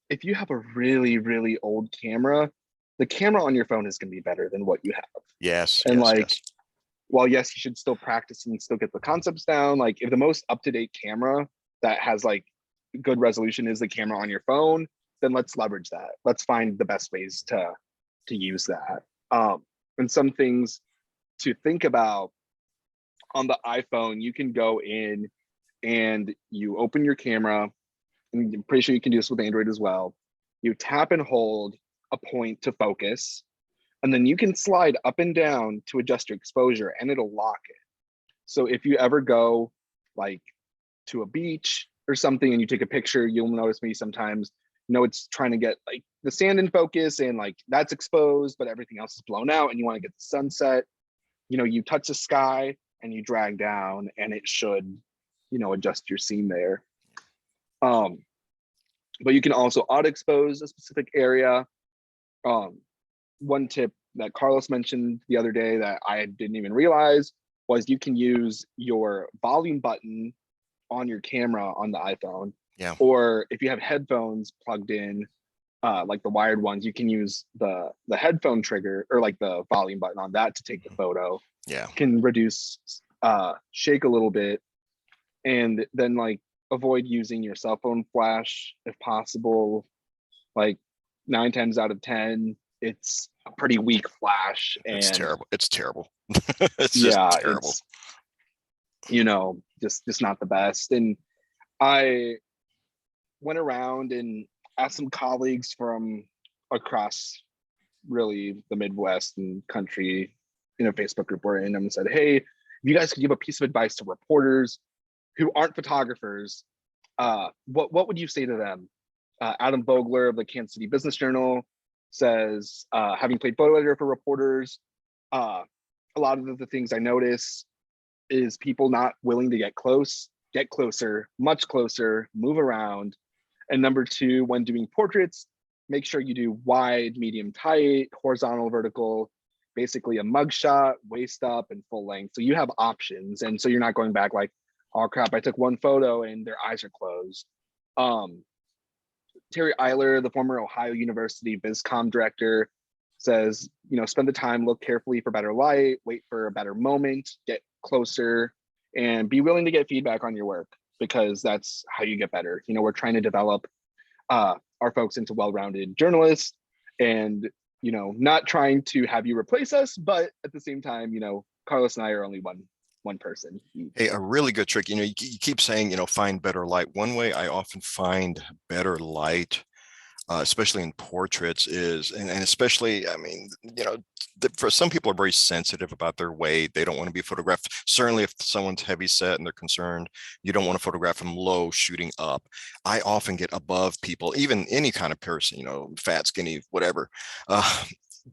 if you have a really, really old camera, the camera on your phone is going to be better than what you have.
Yes.
And
yes.
while yes, you should still practice and still get the concepts down, like if the most up-to-date camera that has like good resolution is the camera on your phone, then let's leverage that. Let's find the best ways to use that. And some things to think about on the iPhone, you can go in and you open your camera, and I'm pretty sure you can do this with Android as well. You tap and hold a point to focus, and then you can slide up and down to adjust your exposure, and it'll lock it. So if you ever go like to a beach or something and you take a picture, you'll notice me sometimes, it's trying to get like the sand in focus and like that's exposed, but everything else is blown out and you want to get the sunset. You touch the sky and you drag down and it should, adjust your scene there. But you can also auto expose a specific area. One tip that Carlos mentioned the other day that I didn't even realize was you can use your volume button on your camera on the iPhone.
Yeah.
Or if you have headphones plugged in, like the wired ones, you can use the headphone trigger or like the volume button on that to take the photo.
Yeah.
Can reduce shake a little bit, and then like avoid using your cell phone flash if possible. Like 9 times out of 10, it's a pretty weak flash. And
it's terrible. It's terrible. It's just terrible.
It's, you know, just not the best. And I went around and asked some colleagues from across really the Midwest and country in a Facebook group we're in, and said, hey, if you guys could give a piece of advice to reporters who aren't photographers, what would you say to them? Adam Vogler of the Kansas City Business Journal says, having played photo editor for reporters, a lot of the things I notice is people not willing to get close, get closer, much closer, move around. And number 2, when doing portraits, make sure you do wide, medium, tight, horizontal, vertical, basically a mugshot, waist up, and full length. So you have options. And so you're not going back like, oh crap, I took one photo and their eyes are closed. Terry Eiler, the former Ohio University VisCom director, says, you know, spend the time, look carefully for better light, wait for a better moment, get closer, and be willing to get feedback on your work, because that's how you get better. You know, we're trying to develop our folks into well-rounded journalists, and, you know, not trying to have you replace us, but at the same time, you know, Carlos and I are only one person.
Hey, a really good trick, you know, you keep saying, you know, find better light. One way I often find better light, especially in portraits, is, and especially, I mean, you know, for some people are very sensitive about their weight. They don't want to be photographed. Certainly if someone's heavy set and they're concerned, you don't want to photograph them low shooting up. I often get above people, even any kind of person, you know, fat, skinny, whatever.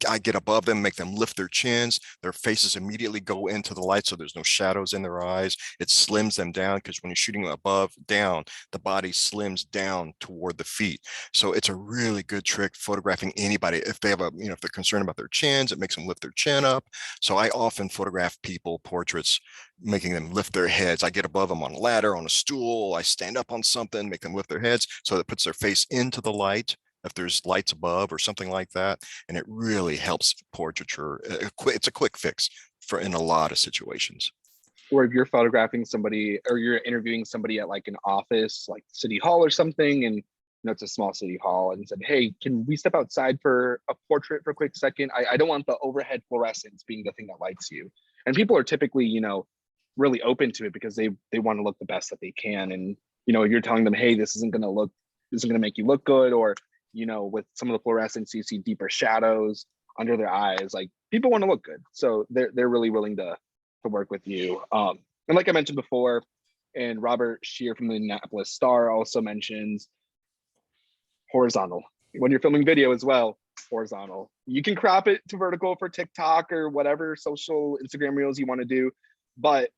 I get above them, make them lift their chins, their faces immediately go into the light so there's no shadows in their eyes. It slims them down, because when you're shooting above down, the body slims down toward the feet. So it's a really good trick photographing anybody. If they have a, you know, if they're concerned about their chins, it makes them lift their chin up. So I often photograph people, portraits, making them lift their heads. I get above them on a ladder, on a stool, I stand up on something, make them lift their heads so it puts their face into the light if there's lights above or something like that. And it really helps portraiture. It's a quick fix for in a lot of situations.
Or if you're photographing somebody or you're interviewing somebody at like an office, like City Hall or something, and you know, it's a small city hall, and said, hey, can we step outside for a portrait for a quick second? I don't want the overhead fluorescence being the thing that lights you. And people are typically, you know, really open to it because they want to look the best that they can. And, you know, you're telling them, hey, this isn't going to make you look good, or, you know, with some of the fluorescence, you see deeper shadows under their eyes. Like, people want to look good, so they're really willing to work with you. And like I mentioned before, and Robert Shear from the Indianapolis Star also mentions horizontal when you're filming video as well. Horizontal. You can crop it to vertical for TikTok or whatever social Instagram reels you want to do, but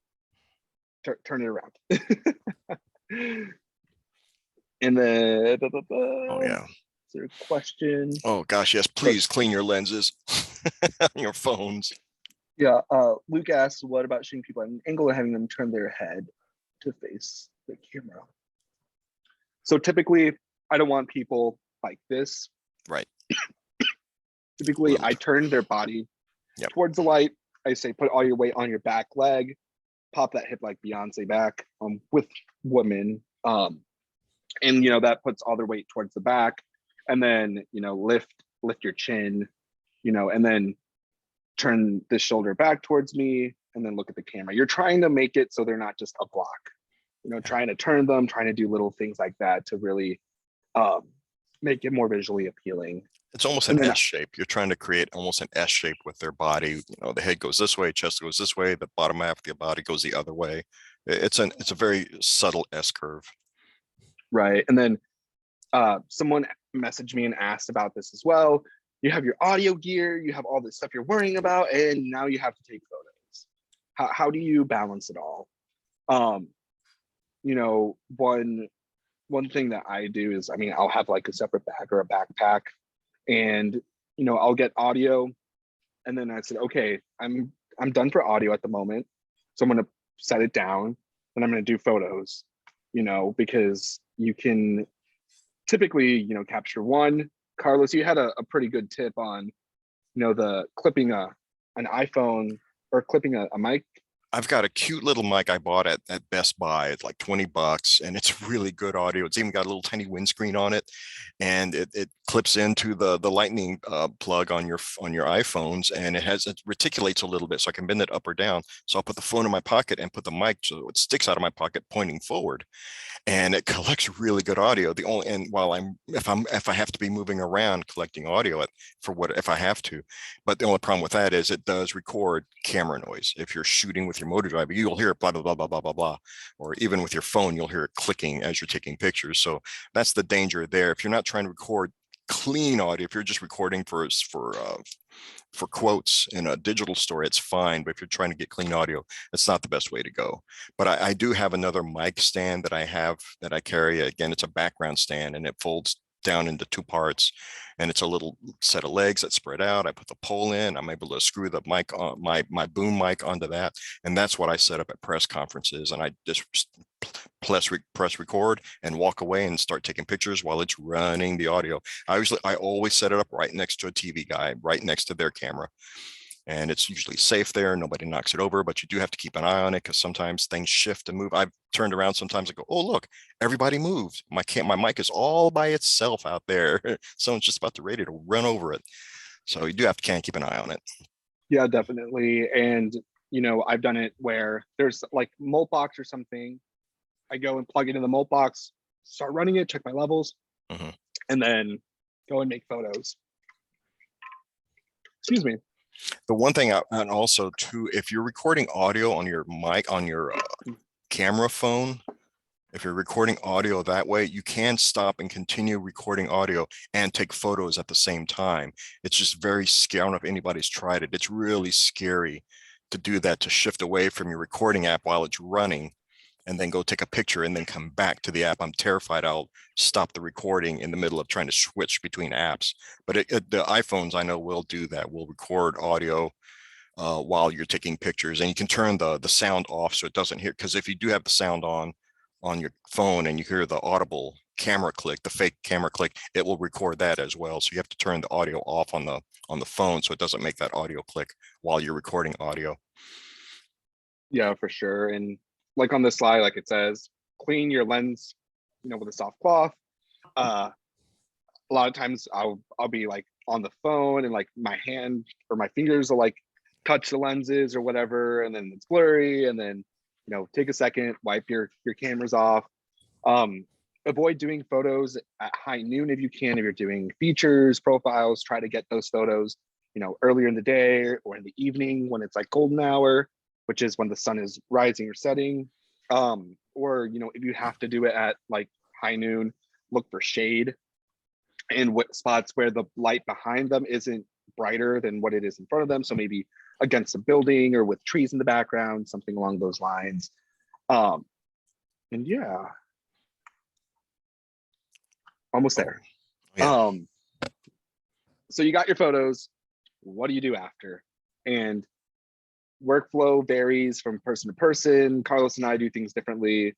turn it around. And then
oh yeah.
Is there a question?
Oh gosh, yes, please clean your lenses on your phones.
Yeah, Luke asks, what about shooting people at an angle and having them turn their head to face the camera? So typically, I don't want people like this.
Right.
Typically, I turn their body towards the light. I say, put all your weight on your back leg, pop that hip like Beyonce back with women. And, you know, that puts all their weight towards the back. And then, you know, lift your chin, you know, and then turn the shoulder back towards me and then look at the camera. You're trying to make it so they're not just a block, you know, trying to turn them, trying to do little things like that to really make it more visually appealing.
It's almost an S shape. You're trying to create almost an S shape with their body. You know, the head goes this way, chest goes this way, the bottom half of the body goes the other way. It's a very subtle S curve.
Right. And then someone messaged me and asked about this as well. You have your audio gear, you have all this stuff you're worrying about, and now you have to take photos. How do you balance it all? You know, one one thing that I do is, I mean, I'll have like a separate bag or a backpack, and I'll get audio, and then I said, okay, I'm done for audio at the moment, so I'm gonna set it down, and I'm gonna do photos, because you can typically, capture one. Carlos, you had a pretty good tip on, the clipping an iPhone or clipping a mic.
I've got a cute little mic I bought at Best Buy. It's like 20 bucks and it's really good audio. It's even got a little tiny windscreen on it, and it clips into the lightning plug on your iPhones, and it reticulates a little bit so I can bend it up or down. So I'll put the phone in my pocket and put the mic so it sticks out of my pocket pointing forward, and it collects really good audio. If I have to be moving around collecting audio if I have to, but the only problem with that is it does record camera noise. If you're shooting with your motor driver, you'll hear it blah blah blah blah blah blah blah, or even with your phone, you'll hear it clicking as you're taking pictures. So that's the danger there. If you're not trying to record clean audio, if you're just recording for quotes in a digital story, it's fine. But if you're trying to get clean audio, it's not the best way to go. But I do have another mic stand that I carry. Again, it's a background stand, and it folds down into two parts, and it's a little set of legs that spread out. I put the pole in. I'm able to screw the mic on my boom mic onto that, and that's what I set up at press conferences. And I just press record and walk away and start taking pictures while it's running the audio. I always set it up right next to a TV guy, right next to their camera. And it's usually safe there. Nobody knocks it over, but you do have to keep an eye on it because sometimes things shift and move. I've turned around sometimes and go, oh, look, everybody moved. My mic is all by itself out there. Someone's just about ready to run over it. So you do have to keep an eye on it.
Yeah, definitely. And, I've done it where there's like mult box or something. I go and plug it in the mult box, start running it, check my levels, and then go and make photos. Excuse me.
The one thing, and also too, if you're recording audio on your mic, on your camera phone, if you're recording audio that way, you can stop and continue recording audio and take photos at the same time. It's just very scary. I don't know if anybody's tried it. It's really scary to do that, to shift away from your recording app while it's running and then go take a picture and then come back to the app. I'm terrified I'll stop the recording in the middle of trying to switch between apps. But the iPhones I know will do that. Will record audio while you're taking pictures, and you can turn the sound off so it doesn't hear. Because if you do have the sound on your phone and you hear the audible camera click, the fake camera click, it will record that as well. So you have to turn the audio off on the phone so it doesn't make that audio click while you're recording audio.
Yeah, for sure. And like on the slide, like it says, clean your lens, with a soft cloth. A lot of times I'll be like on the phone and like my hand or my fingers will like touch the lenses or whatever, and then it's blurry, and then take a second, wipe your cameras off. Avoid doing photos at high noon if you can. If you're doing features, profiles, try to get those photos earlier in the day or in the evening when it's like golden hour, which is when the sun is rising or setting. Or if you have to do it at like high noon, look for shade and what spots where the light behind them isn't brighter than what it is in front of them. So maybe against a building or with trees in the background, something along those lines. And yeah, almost there.
Yeah.
So you got your photos. What do you do after? And workflow varies from person to person. Carlos and I do things differently.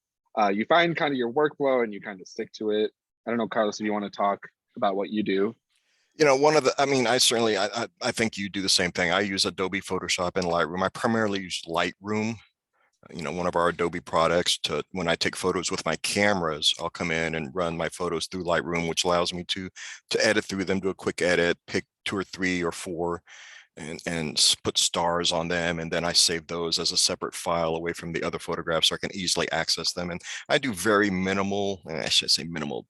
You find kind of your workflow and you kind of stick to it. I don't know, Carlos, if you want to talk about what you do.
I think you do the same thing. I use Adobe Photoshop and Lightroom. I primarily use Lightroom, one of our Adobe products. When I take photos with my cameras, I'll come in and run my photos through Lightroom, which allows me to edit through them, do a quick edit, pick 2 or 3 or 4 and put stars on them, and then I save those as a separate file away from the other photographs so I can easily access them. And I do very minimal, I should say minimal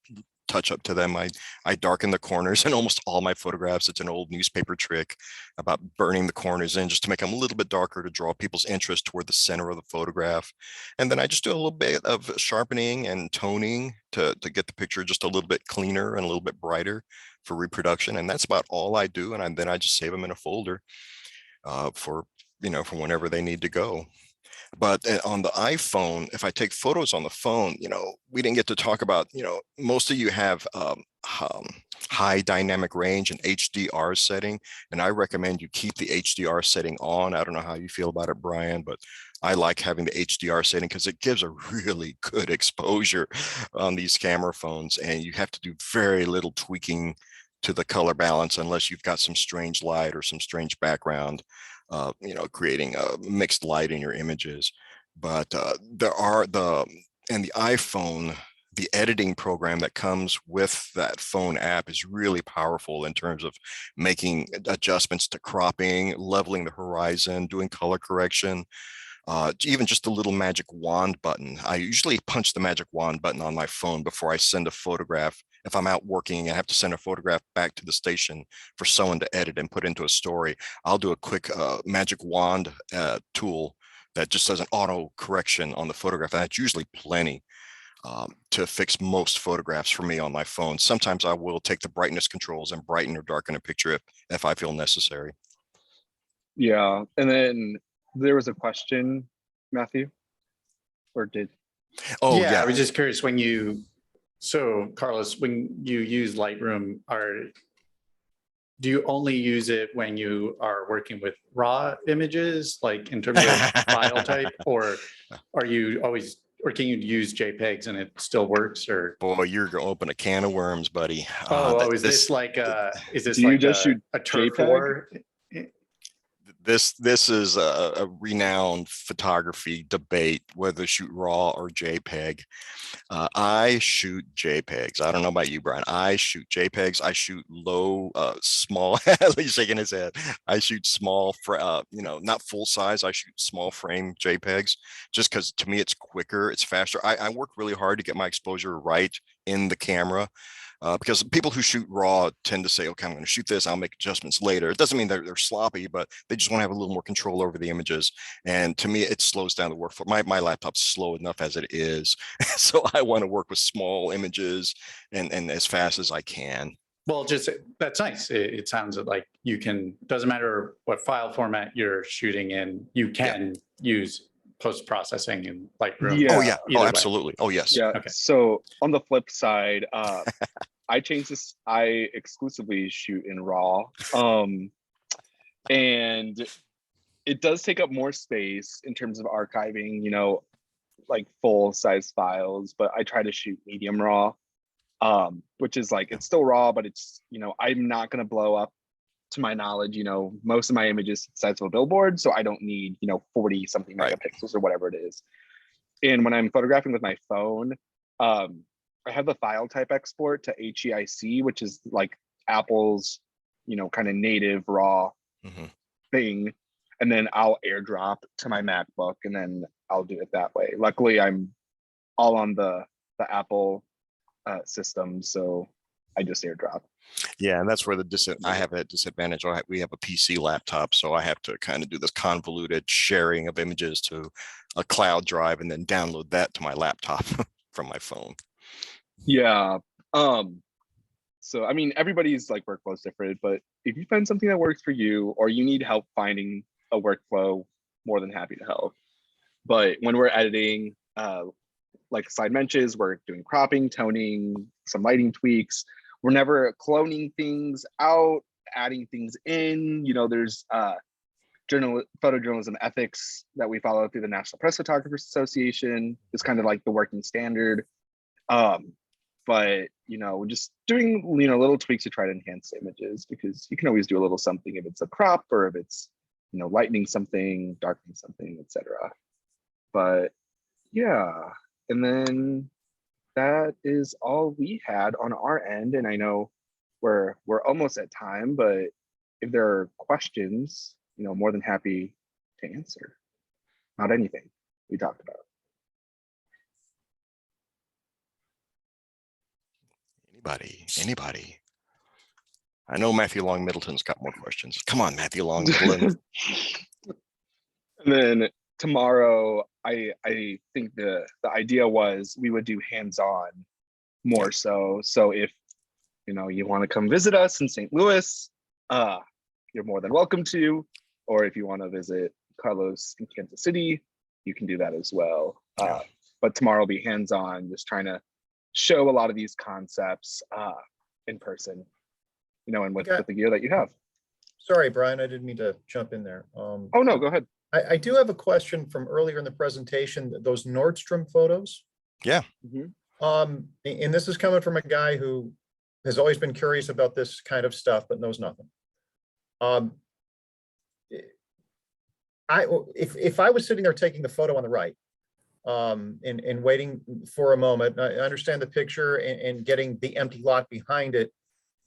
touch up to them. I darken the corners in almost all my photographs. It's an old newspaper trick about burning the corners in just to make them a little bit darker to draw people's interest toward the center of the photograph. And then I just do a little bit of sharpening and toning to get the picture just a little bit cleaner and a little bit brighter for reproduction. And that's about all I do. And then I just save them in a folder for whenever they need to go. But on the iPhone, if I take photos on the phone, we didn't get to talk about, most of you have high dynamic range and HDR setting, and I recommend you keep the HDR setting on. I don't know how you feel about it, Brian, but I like having the HDR setting because it gives a really good exposure on these camera phones, and you have to do very little tweaking to the color balance unless you've got some strange light or some strange background, creating a mixed light in your images. But and the iPhone, the editing program that comes with that phone app is really powerful in terms of making adjustments to cropping, leveling the horizon, doing color correction. Even just a little magic wand button. I usually punch the magic wand button on my phone before I send a photograph. If I'm out working and I have to send a photograph back to the station for someone to edit and put into a story, I'll do a quick magic wand tool that just does an auto correction on the photograph. And that's usually plenty to fix most photographs for me on my phone. Sometimes I will take the brightness controls and brighten or darken a picture if I feel necessary.
Yeah, and then there was a question, Matthew, or did?
Oh
yeah,
yeah.
I was just curious so Carlos, when you use Lightroom, do you only use it when you are working with raw images, like in terms of file type, or are you always, or can you use JPEGs and it still works? Or
boy, you're gonna open a can of worms, buddy.
Is this like is this
do you
like
just shoot
a Turf
JPEG?
War?
This is a renowned photography debate whether to shoot raw or JPEG. I shoot JPEGs. I don't know about you, Brian. I shoot JPEGs. I shoot low, small. He's shaking his head. I shoot small, not full size. I shoot small frame JPEGs just because to me it's quicker, it's faster. I work really hard to get my exposure right in the camera. Because people who shoot raw tend to say, okay, I'm going to shoot this, I'll make adjustments later. It doesn't mean they're sloppy, but they just want to have a little more control over the images. And to me, it slows down the workflow. My laptop's slow enough as it is. So I want to work with small images and as fast as I can.
Well, that's nice. It sounds like you can, doesn't matter what file format you're shooting in, you can use post-processing in Lightroom.
Yeah.
Oh yeah. Oh,
way.
absolutely. Oh yes.
Yeah.
Okay.
So on the flip side, I changed this. I exclusively shoot in RAW, and it does take up more space in terms of archiving, like full size files. But I try to shoot medium RAW, which is like it's still RAW, but it's I'm not gonna blow up. To my knowledge, most of my images the size of a billboard, so I don't need 40 something megapixels or whatever it is. And when I'm photographing with my phone, I have the file type export to HEIC, which is like Apple's, kind of native raw thing. And then I'll airdrop to my MacBook and then I'll do it that way. Luckily, I'm all on the Apple system, so I just airdrop.
Yeah, and that's where I have a disadvantage. We have a PC laptop, so I have to kind of do this convoluted sharing of images to a cloud drive and then download that to my laptop from my phone.
Yeah. So I mean, everybody's like workflow is different, but if you find something that works for you or you need help finding a workflow, more than happy to help. But when we're editing, like the slide mentions, we're doing cropping, toning, some lighting tweaks. We're never cloning things out, adding things in. There's photojournalism ethics that we follow through the National Press Photographers Association. It's kind of like the working standard. But we're just doing little tweaks to try to enhance images, because you can always do a little something if it's a crop or if it's lightening something, darkening something, etc. But yeah, and then that is all we had on our end. And I know we're almost at time, but if there are questions, more than happy to answer. Not anything we talked about.
Anybody? I know Matthew Long Middleton's got more questions. Come on, Matthew Long Middleton.
And then tomorrow, I think the idea was we would do hands-on more so. So if you want to come visit us in St. Louis, you're more than welcome to. Or if you want to visit Carlos in Kansas City, you can do that as well. But tomorrow will be hands-on, just trying to show a lot of these concepts in person, you know, and with the gear that you have.
Sorry, Brian, I didn't mean to jump in there.
Oh no, go ahead.
I do have a question from earlier in the presentation, those Nordstrom photos.
Yeah.
And this is coming from a guy who has always been curious about this kind of stuff, but knows nothing. If I was sitting there taking the photo on the right, and waiting for a moment, I understand the picture and getting the empty lot behind it,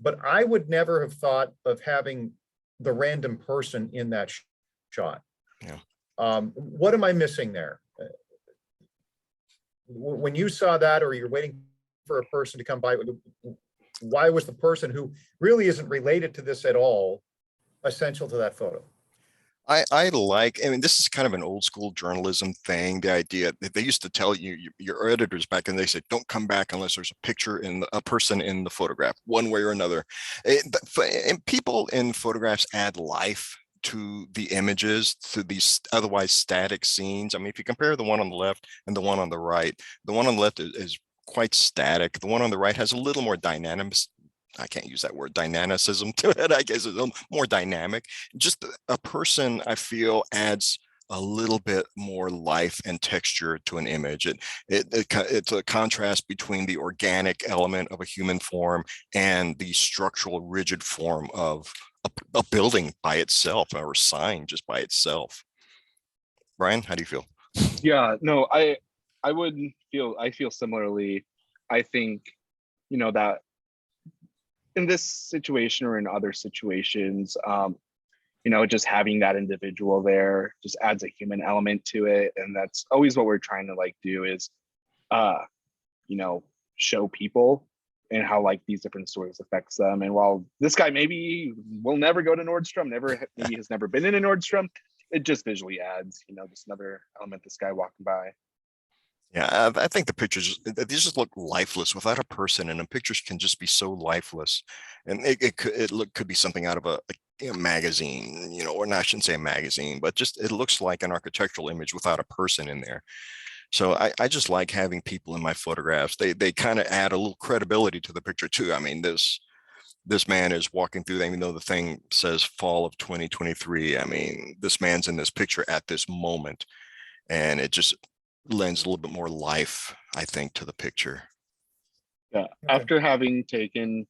but I would never have thought of having the random person in that shot.
Yeah.
What am I missing there? When you saw that, or you're waiting for a person to come by, why was the person who really isn't related to this at all essential to that photo?
I mean, this is kind of an old school journalism thing. The idea that they used to tell you, your editors back then, they said, don't come back unless there's a picture in a person in the photograph, one way or another. And people in photographs add life to the images, to these otherwise static scenes. I mean, if you compare the one on the left and the one on the right, the one on the left is quite static. The one on the right has a little more dynamic. I can't use that word, dynamicism to it. I guess it's more dynamic. Just a person, I feel, adds a little bit more life and texture to an image. It's a contrast between the organic element of a human form and the structural, rigid form of a building by itself, or a sign just by itself. Brian, how do you feel?
Yeah, no, I feel similarly. I think, you know, that in this situation or in other situations, you know, just having that individual there just adds a human element to it. And that's always what we're trying to like do is, you know, show people and how like these different stories affects them. And while this guy maybe will never go to Nordstrom, maybe has never been in a Nordstrom, it just visually adds, you know, just another element, this guy walking by.
Yeah, I think the pictures, they just look lifeless without a person, and the pictures can just be so lifeless. And it could be something out of a magazine, you know, or not, I shouldn't say a magazine, but just it looks like an architectural image without a person in there. So I just like having people in my photographs. They kind of add a little credibility to the picture too. I mean, this man is walking through, even though the thing says fall of 2023. I mean, this man's in this picture at this moment, and it just lends a little bit more life, I think, to the picture.
Yeah, after having taken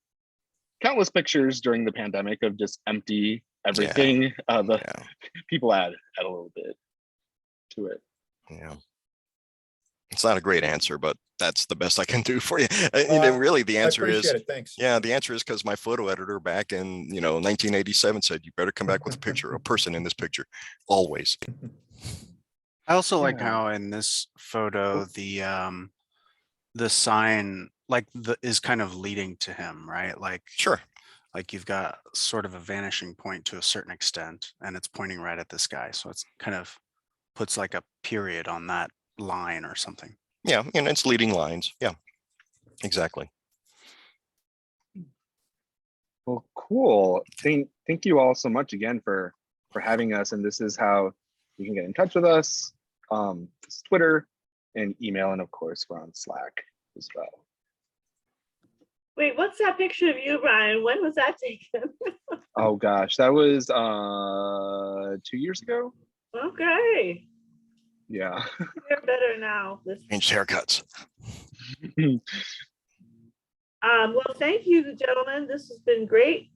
countless pictures during the pandemic of just empty everything, people add a little bit to it.
Yeah. It's not a great answer, but that's the best I can do for you. And really the answer is,
thanks.
Yeah, the answer is because my photo editor back in, 1987 said, you better come back with a picture, a person in this picture, always.
I also like how in this photo the sign is kind of leading to him, right? Like
sure,
like you've got sort of a vanishing point to a certain extent, and it's pointing right at this guy. So it's kind of puts like a period on that line or something.
Yeah, and it's leading lines. Yeah, exactly.
Well, cool. Thank you all so much again for having us. And this is how you can get in touch with us. It's Twitter and email, and of course we're on Slack as well.
Wait, what's that picture of you, Brian? When was that taken?
Oh gosh, that was 2 years ago.
Okay.
Yeah.
You're better now.
Changed haircuts.
Well, thank you, gentlemen. This has been great.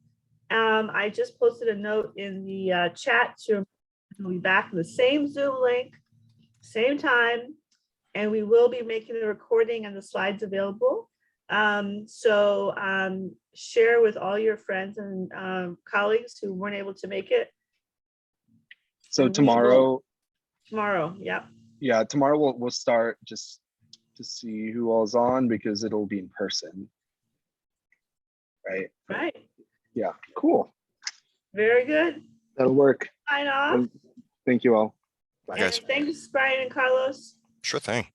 I just posted a note in the chat to we'll be back in the same Zoom link, same time, and we will be making the recording and the slides available. So share with all your friends and colleagues who weren't able to make it.
So tomorrow,
yeah.
Yeah, tomorrow we'll start just to see who all's on, because it'll be in person. Right.
Right.
Yeah, cool.
Very good.
That'll work.
Sign off.
Thank you all.
Bye, guys.
Thanks, Brian and Carlos.
Sure thing.